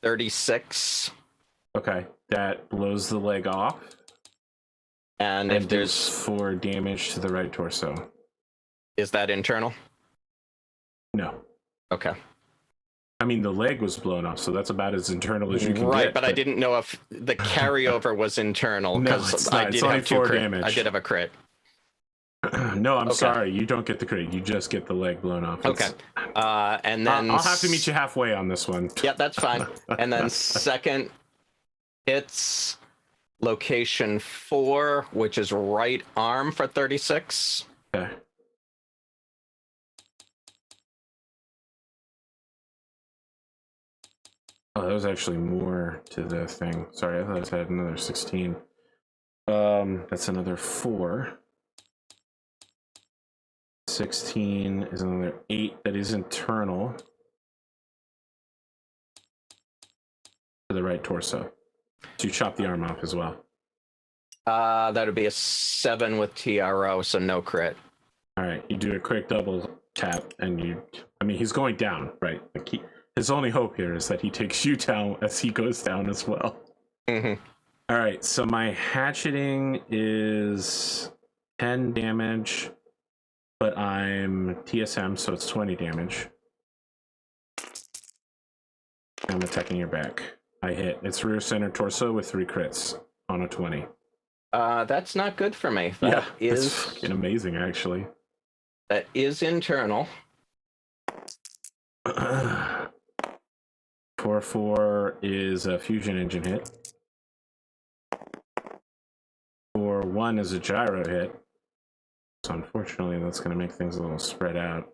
36. Okay, that blows the leg off. And if there's 4 damage to the right torso. Is that internal? No. Okay. I mean, the leg was blown off, so that's about as internal as you can get. Right, but I didn't know if the carryover was internal, because I did have 2 crit damage. I did have a crit. No, I'm sorry. You don't get the crit. You just get the leg blown off. Okay. And then I'll have to meet you halfway on this one. Yeah, that's fine. And then second, it's location 4, which is right arm for 36. Okay. Oh, that was actually more to the thing. Sorry, I thought it had another 16. That's another 4. 16 is another 8 that is internal to the right torso. So you chop the arm off as well. That would be a 7 with TRO, so no crit. All right, you do a quick double tap, and I mean, he's going down, right? Like his only hope here is that he takes you down as he goes down as well. Mm-hmm. All right, so my hatcheting is 10 damage, but I'm TSM, so it's 20 damage. I'm attacking your back. I hit. It's rear center torso with 3 crits on a 20. That's not good for me. That is it's fucking amazing, actually. That is internal. 4/4 is a fusion engine hit. 4/1 is a gyro hit. So unfortunately, that's going to make things a little spread out.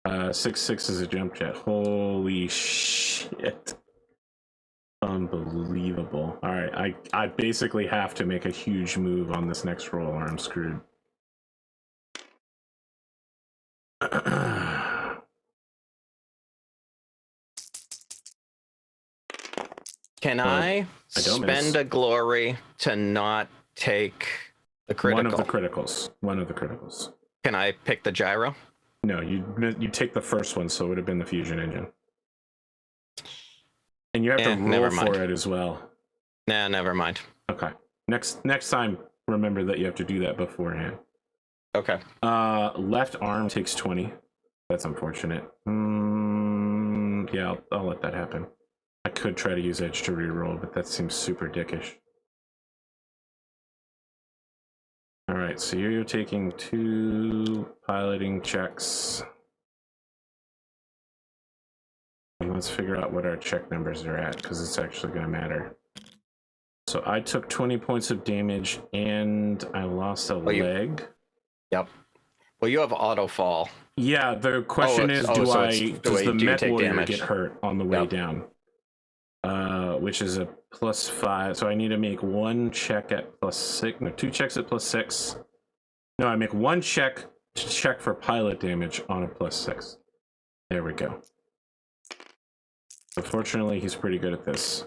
6/6 is a jump jet. Holy shit. Unbelievable. All right, I basically have to make a huge move on this next roll or I'm screwed. Can I spend a glory to not take the critical? One of the criticals. One of the criticals. Can I pick the gyro? No, you take the first one, so it would have been the fusion engine. And you have to roll for it as well. Nah, never mind. Okay. Next time, remember that you have to do that beforehand. Okay. Left arm takes 20. That's unfortunate. Yeah, I'll let that happen. I could try to use edge to reroll, but that seems super dickish. All right, so you're taking 2 piloting checks. And let's figure out what our check numbers are at, because it's actually going to matter. So I took 20 points of damage, and I lost a leg. Yep. Well, you have auto fall. Yeah, the question is, does the Mech warrior get hurt on the way down? Which is a +5. So I need to make 1 check at +6. No, 2 checks at +6. No, I make 1 check to check for pilot damage on a +6. There we go. Unfortunately, he's pretty good at this,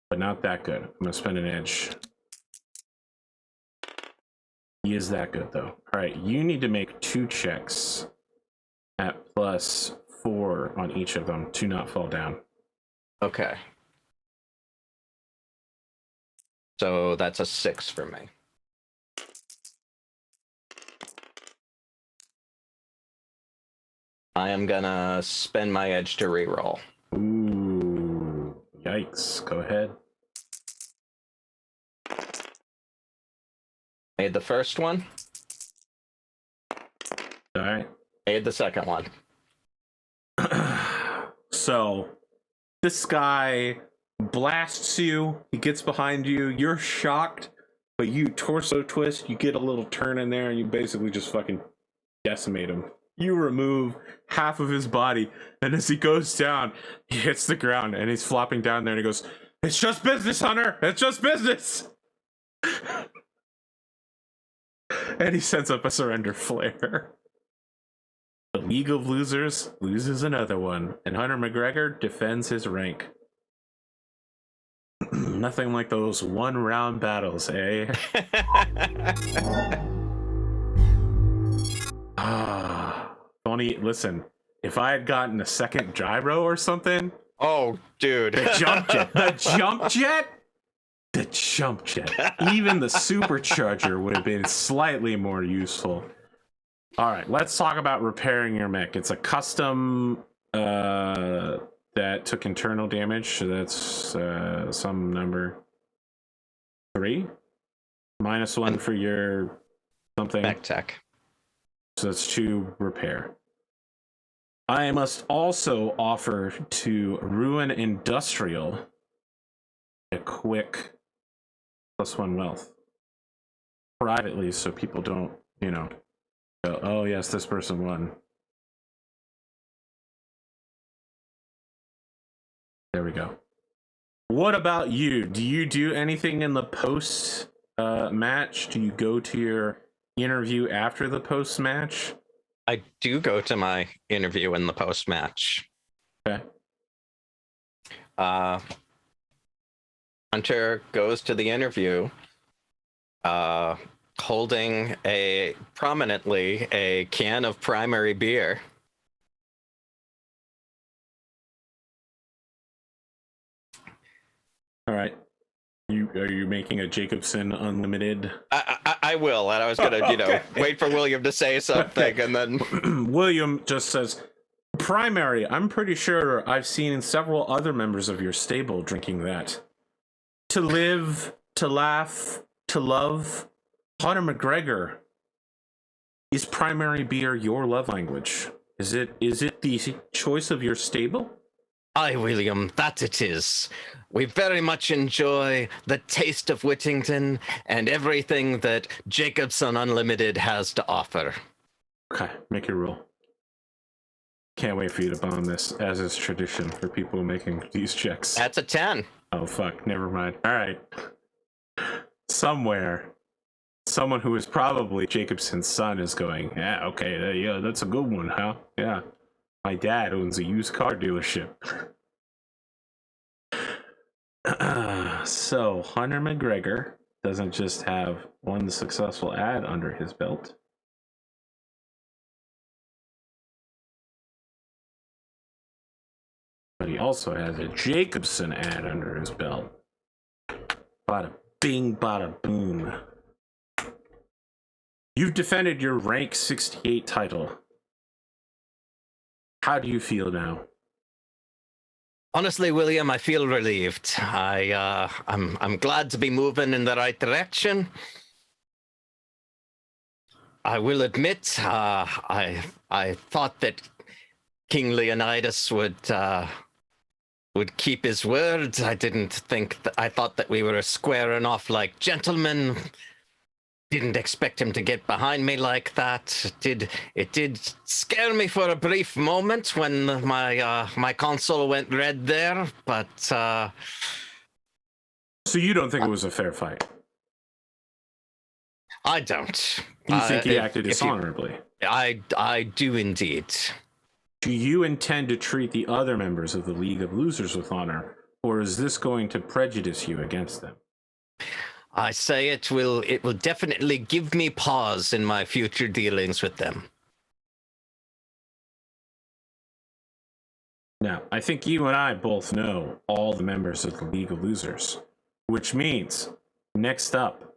but not that good. I'm gonna spend an edge. He is that good though. All right, you need to make 2 checks at +4 on each of them to not fall down. Okay. So that's a 6 for me. I am gonna spend my edge to reroll. Ooh, yikes. Go ahead. Made the first one. All right. Made the second one. So this guy blasts you, he gets behind you, you're shocked, but you torso twist, you get a little turn in there, and you basically just fucking decimate him. You remove half of his body, and as he goes down, he hits the ground, and he's flopping down there, and he goes, "It's just business, Hunter! It's just business!" And he sends up a surrender flare. The League of Losers loses another one, and Hunter MacGreggor defends his rank. Nothing like those one-round battles, eh? Tony, listen, if I had gotten a second gyro or something... Oh, dude. The jump jet, even the supercharger would have been slightly more useful. All right, let's talk about repairing your mech. It's a custom that took internal damage, so that's some number 3 -1 for your something. Mech tech. So that's 2 repair. I must also offer to Ruin Industrial a quick +1 wealth privately, so people don't, you know, go, "Oh yes, this person won." There we go. What about you? Do you do anything in the post match? Do you go to your interview after the post match? I do go to my interview in the post match. Okay. Hunter goes to the interview holding prominently a can of primary beer. All right. Are you making a Jacobson Unlimited? I will, and I was gonna, Okay. wait for William to say something, Okay. and then William just says, "Primary. I'm pretty sure I've seen several other members of your stable drinking that. To live, to laugh, to love. Hunter MacGregor, is primary beer your love language? Is it the choice of your stable?" Aye, William, that it is. We very much enjoy the taste of Whittington and everything that Jacobson Unlimited has to offer. Okay, make your rule. Can't wait for you to bomb this, as is tradition for people making these checks. That's a 10. Oh, fuck. Never mind. All right. Somewhere, someone who is probably Jacobson's son is going, yeah, okay, yeah, that's a good one, huh? Yeah. My dad owns a used car dealership. So, Hunter MacGregor doesn't just have one successful ad under his belt. But he also has a Jacobson ad under his belt. Bada bing, bada boom. You've defended your rank 68 title. How do you feel now? Honestly, William, I feel relieved. I'm glad to be moving in the right direction. I will admit, I thought that King Leonidas would keep his word. I didn't think that. I thought that we were squaring off like gentlemen. Didn't expect him to get behind me like that. It did scare me for a brief moment when my console went red there, but So you don't think it was a fair fight? I don't. You think he acted dishonorably? I do indeed. Do you intend to treat the other members of the League of Losers with honor, or is this going to prejudice you against them? I say it will definitely give me pause in my future dealings with them. Now, I think you and I both know all the members of the League of Losers, which means next up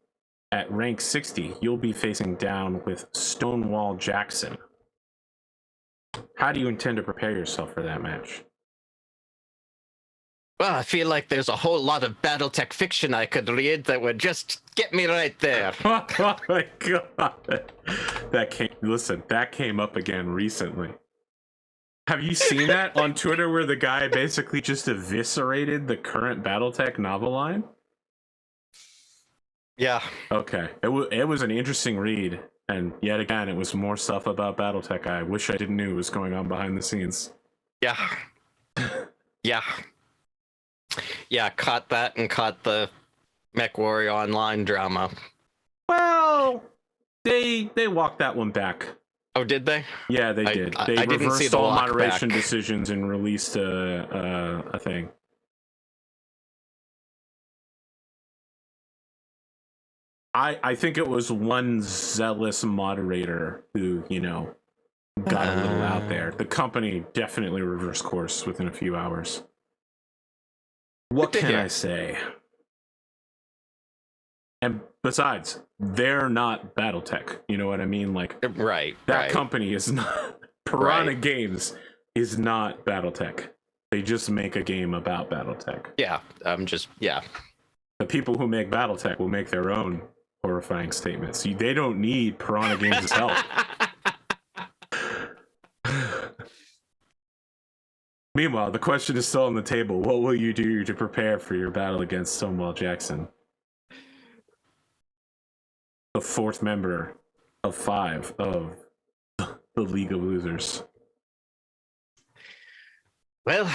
at rank 60, you'll be facing down with Stonewall Jackson. How do you intend to prepare yourself for that match? Well, I feel like there's a whole lot of Battletech fiction I could read that would just get me right there. Oh my god. That came up again recently. Have you seen that on Twitter where the guy basically just eviscerated the current Battletech novel line? Yeah. Okay. It was an interesting read, and yet again, it was more stuff about Battletech I wish I didn't know was going on behind the scenes. Yeah. Yeah. Yeah, caught that and caught the Mech Warrior Online drama. Well, they walked that one back. Oh, did they? Yeah, they did. They I didn't see reversed the all walk moderation back. decisions and released a thing. I think it was one zealous moderator who, got a little out there. The company definitely reversed course within a few hours. What can I say? And besides, they're not Battletech. You know what I mean? Like, right. That company is not. Piranha Games is not Battletech. They just make a game about Battletech. Yeah, The people who make Battletech will make their own horrifying statements. They don't need Piranha Games' help. Meanwhile, the question is still on the table. What will you do to prepare for your battle against Stonewall Jackson? The fourth member of 5 of the League of Losers. Well,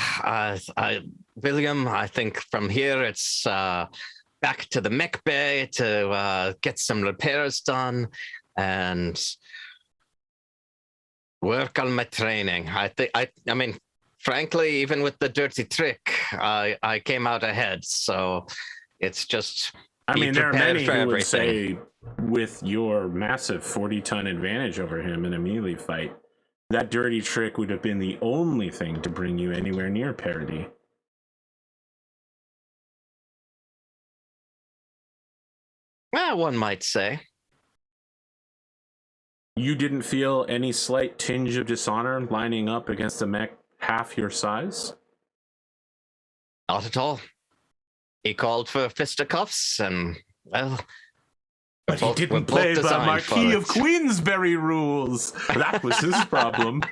William, I think from here it's back to the mech bay to get some repairs done and work on my training. I mean, frankly, even with the dirty trick, I came out ahead. So it's just. I mean, there are many who would say, with your massive 40-ton advantage over him in a melee fight, that dirty trick would have been the only thing to bring you anywhere near parity. Well, one might say. You didn't feel any slight tinge of dishonor lining up against a mech half your size? Not at all. He called for fisticuffs, and, well... But he didn't play the Marquis of Queensberry rules. That was his problem.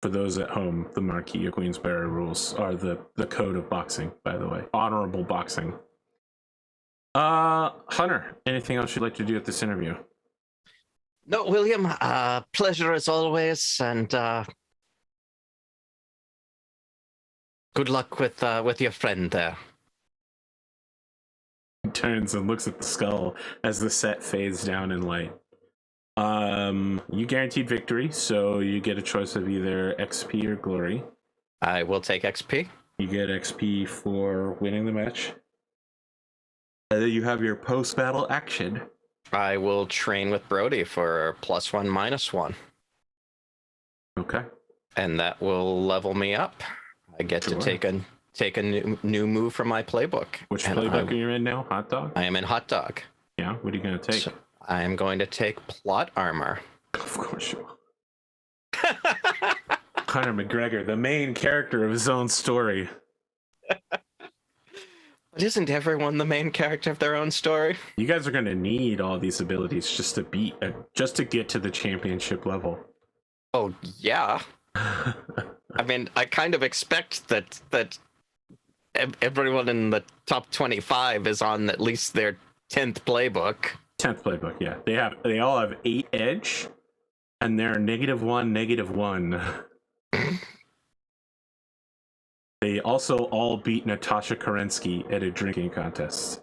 For those at home, the Marquis of Queensberry rules are the code of boxing, by the way. Honorable boxing. Hunter, anything else you'd like to do at this interview? No, William, pleasure as always, and good luck with your friend there. He turns and looks at the skull as the set fades down in light. You guaranteed victory, so you get a choice of either XP or glory. I will take XP. You get XP for winning the match. And then you have your post-battle action. I will train with Brody for +1, -1. Okay. And that will level me up. I get to take a new move from my playbook. Which playbook are you in now? Hot dog? I am in Hot Dog. Yeah, what are you going to take? So I am going to take Plot Armor. Of course you will. Conor McGregor, the main character of his own story. But isn't everyone the main character of their own story? You guys are going to need all these abilities just to get to the championship level. Oh, yeah. I mean, I kind of expect that everyone in the top 25 is on at least their 10th playbook. 10th playbook, yeah. They all have 8 edge, and they're -1, -1. They also all beat Natasha Kerensky at a drinking contest.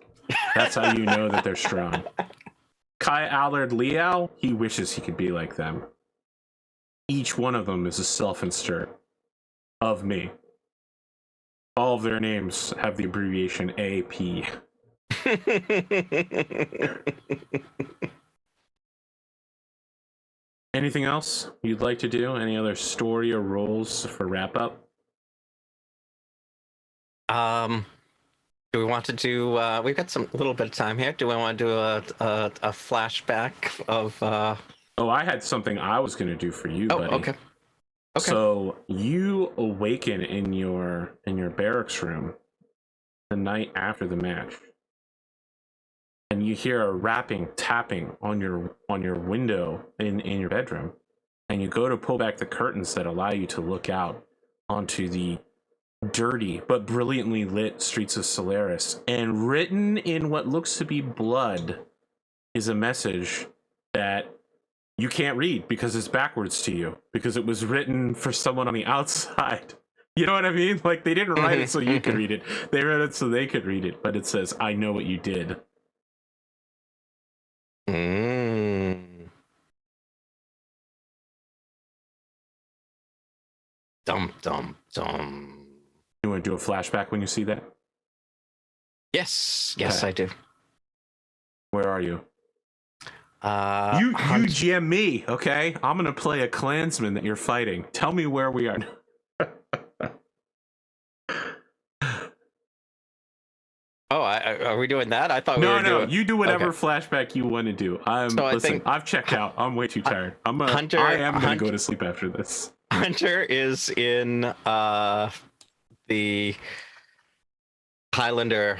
That's how you know that they're strong. Kai Allard Liao, he wishes he could be like them. Each one of them is a self-insert of me. All of their names have the abbreviation AP. Anything else you'd like to do? Any other story or roles for wrap up? Do we want to do? We've got some little bit of time here. Do we want to do a flashback of? Oh, I had something I was going to do for you, buddy. Okay. Okay. So you awaken in your barracks room the night after the match, and you hear a tapping on your window in your bedroom, and you go to pull back the curtains that allow you to look out onto the dirty but brilliantly lit streets of Solaris, and written in what looks to be blood is a message that you can't read because it's backwards to you, because it was written for someone on the outside. You know what I mean? Like, they didn't write it so you could read it. They wrote it so they could read it, but it says, "I know what you did." Dum dum dum. You want to do a flashback when you see that? Yes, Okay. I do. Where are you? You GM me, okay? I'm gonna play a Klansman that you're fighting. Tell me where we are. Are we doing that? I thought we No. were doing... You do whatever Okay. flashback you want to do. I've checked out. I'm way too tired. I am gonna go to sleep after this. Hunter is in the Highlander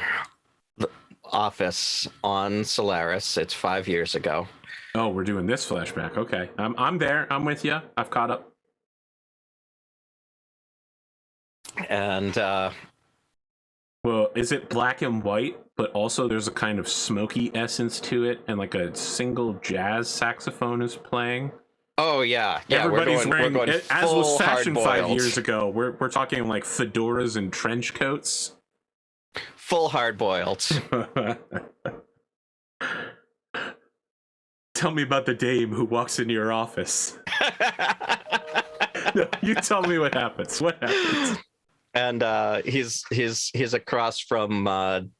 office on Solaris. It's 5 years ago. Oh, we're doing this flashback. Okay, I'm there. I'm with you. I've caught up. And well, is it black and white, but also there's a kind of smoky essence to it, and like a single jazz saxophone is playing? oh yeah, Everybody's wearing, we're going as was fashion 5 hard-boiled. years ago. We're talking like fedoras and trench coats. Full hard-boiled. Tell me about the dame who walks into your office. No, you tell me what happens. What happens? And he's across from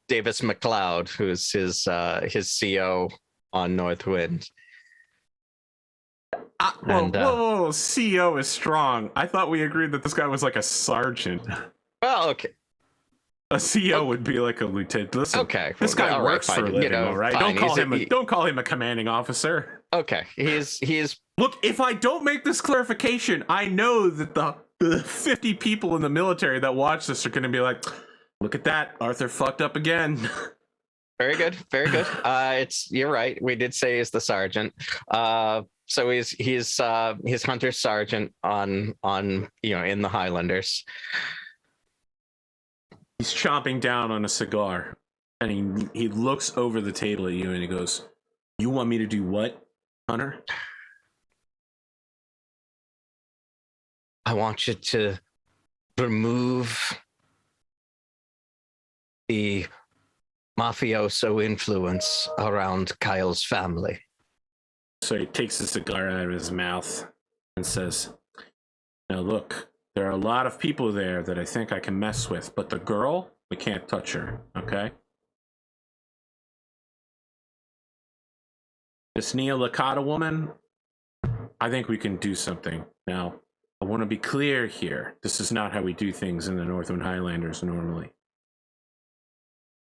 Davis McLeod, who's his CO on Northwind. Whoa, CO is strong. I thought we agreed that this guy was like a sergeant. Well, okay. A CO would be like a lieutenant. Listen, Okay. this guy all right, works for a fine. living, all right? Fine. Don't call him a commanding officer. Okay. He's Look, if I don't make this clarification, I know that the 50 people in the military that watch this are going to be like, "Look at that, Arthur fucked up again." very good. Very good. You're right. We did say he's the sergeant. So he's Hunter Sergeant on in the Highlanders. He's chomping down on a cigar And he looks over the table at you and he goes, "You want me to do what, Hunter?" I want you to remove the mafioso influence around Kyle's family. So he takes a cigar out of his mouth and says, "Now look, there are a lot of people there that I think I can mess with, but the girl, we can't touch her, okay? This Nia Licata woman, I think we can do something. Now, I want to be clear here. This is not how we do things in the Northern Highlanders normally.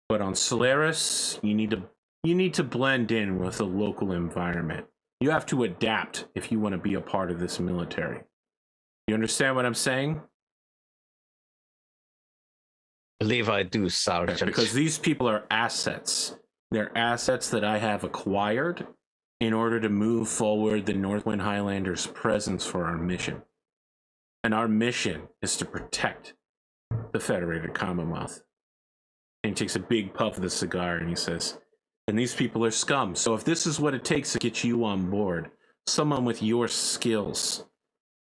But on Solaris, you need to blend in with the local environment. You have to adapt if you want to be a part of this military. You understand what I'm saying?" Believe I do, Sergeant. Because these people are assets. They're assets that I have acquired in order to move forward the Northwind Highlanders' presence for our mission. And our mission is to protect the Federated Commonwealth. And he takes a big puff of the cigar and he says, "And these people are scum. So if this is what it takes to get you on board, someone with your skills,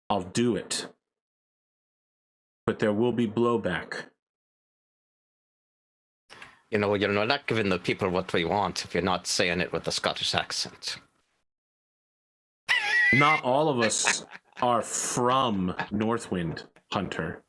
I'll do it. But there will be blowback." You know, you're not giving the people what we want if you're not saying it with a Scottish accent. Not all of us are from Northwind, Hunter.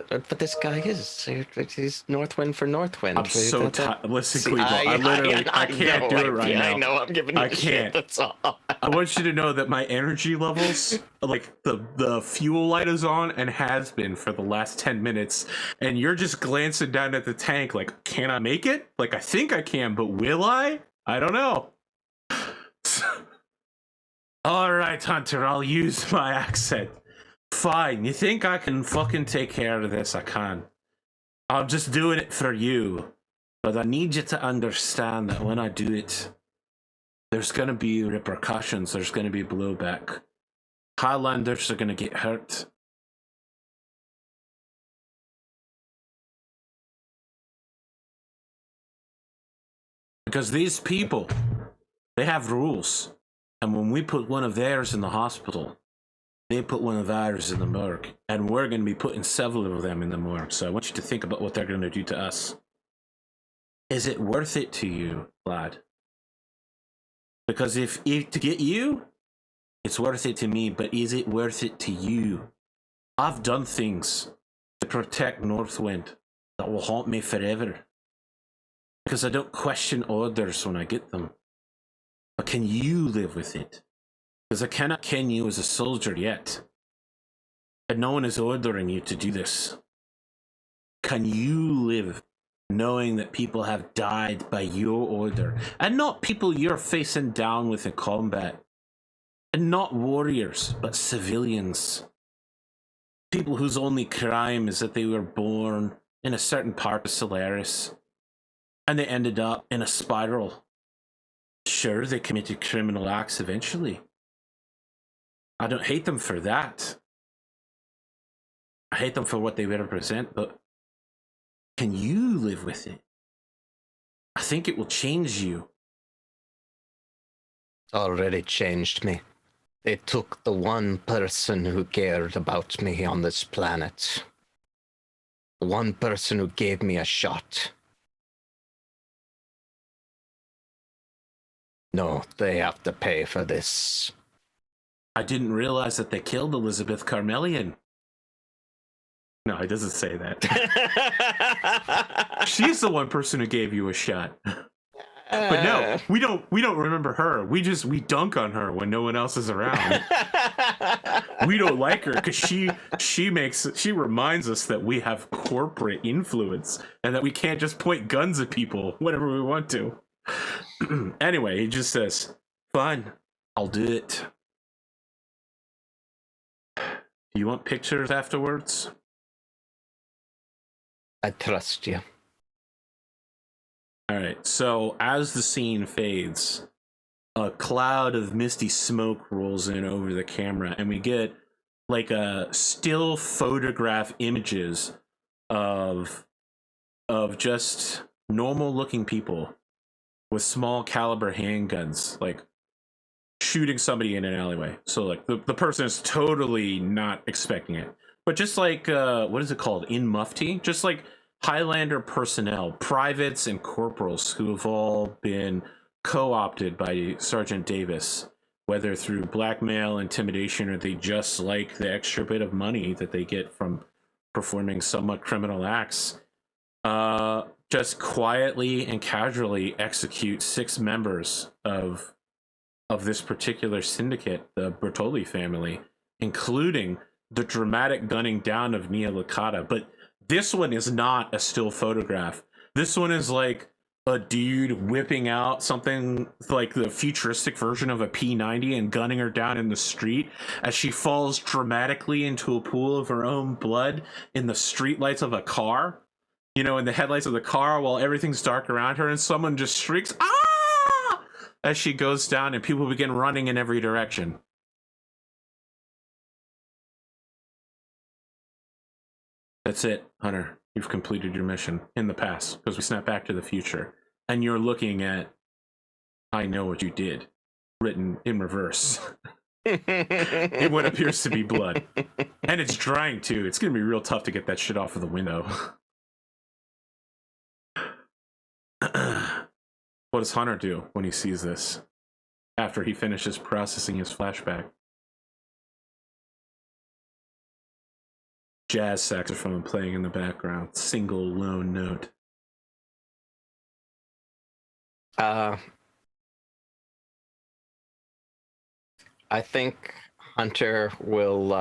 But this guy is. He's Northwind for Northwind. I'm so tired. Listen, Cleveland, I can't know, do it right now. I know, I'm giving you I shit, can't. that's all. I want you to know that my energy levels, like the fuel light is on and has been for the last 10 minutes, and you're just glancing down at the tank like, can I make it? Like, I think I can, but will I? I don't know. All right, Hunter, I'll use my accent. Fine, you think I can fucking take care of this? I can. I'm just doing it for you. But I need you to understand that when I do it, there's going to be repercussions. There's going to be blowback. Highlanders are going to get hurt. Because these people, they have rules. And when we put one of theirs in the hospital, they put one of ours in the morgue. And we're going to be putting several of them in the morgue. So I want you to think about what they're going to do to us. Is it worth it to you, lad? Because if to get you, it's worth it to me, but is it worth it to you? I've done things to protect Northwind that will haunt me forever. Because I don't question orders when I get them. But can you live with it? Because I cannot ken you as a soldier yet. And no one is ordering you to do this. Can you live knowing that people have died by your order, and not people you're facing down with in combat, and not warriors, but civilians, people whose only crime is that they were born in a certain part of Solaris and they ended up in a spiral? Sure, they committed criminal acts eventually. I don't hate them for that. I hate them for what they represent, but can you live with it? I think it will change you. It's already changed me. They took the one person who cared about me on this planet. The one person who gave me a shot. No, they have to pay for this. I didn't realize that they killed Elizabeth Carmelian. No, he doesn't say that. She's the one person who gave you a shot. But no, we don't remember her. We dunk on her when no one else is around. We don't like her because she reminds us that we have corporate influence and that we can't just point guns at people whenever we want to. Anyway, he just says, "Fine, I'll do it. Do you want pictures afterwards?" I trust you. All right, so as the scene fades, a cloud of misty smoke rolls in over the camera, and we get like a still photograph images of just normal looking people with small caliber handguns, like shooting somebody in an alleyway. So like the person is totally not expecting it. But just like what is it called? In mufti? Just like Highlander personnel, privates and corporals who have all been co-opted by Sergeant Davis, whether through blackmail, intimidation, or they just like the extra bit of money that they get from performing somewhat criminal acts. Just quietly and casually execute 6 members of this particular syndicate, the Bertoli family, including the dramatic gunning down of Nia Licata. But this one is not a still photograph. This one is like a dude whipping out something like the futuristic version of a P90 and gunning her down in the street as she falls dramatically into a pool of her own blood in the streetlights of a car. You know, in the headlights of the car while everything's dark around her, and someone just shrieks, "Ah!" as she goes down, and people begin running in every direction. That's it, Hunter. You've completed your mission in the past, because we snap back to the future. And you're looking at "I know what you did," written in reverse. In what appears to be blood. And it's drying, too. It's going to be real tough to get that shit off of the window. What does Hunter do when he sees this? After he finishes processing his flashback. Jazz saxophone playing in the background. Single lone note. I think Hunter will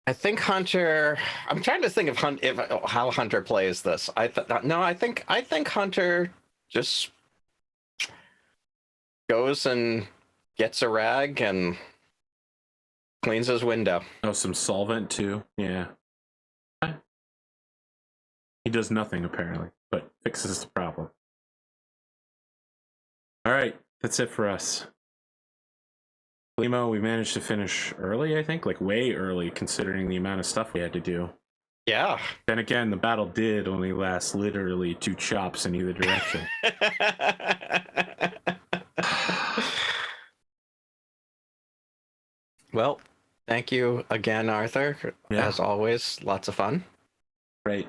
I think Hunter. I'm trying to think of how Hunter plays this. I think Hunter just goes and gets a rag and cleans his window. Oh, some solvent too. Yeah. He does nothing apparently, but fixes the problem. All right, that's it for us. Limo, we managed to finish early, I think, like way early considering the amount of stuff we had to do. Yeah. Then again, the battle did only last literally 2 chops in either direction. Well, thank you again, Arthur. Yeah. As always, lots of fun. Right.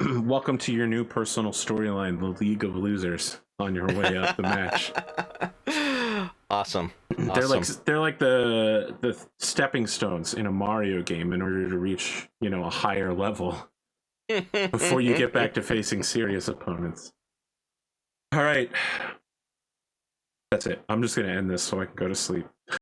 Welcome to your new personal storyline, the League of Losers, on your way up the match. Awesome. They're like the stepping stones in a Mario game in order to reach, you know, a higher level before you get back to facing serious opponents. All right. That's it. I'm just going to end this so I can go to sleep.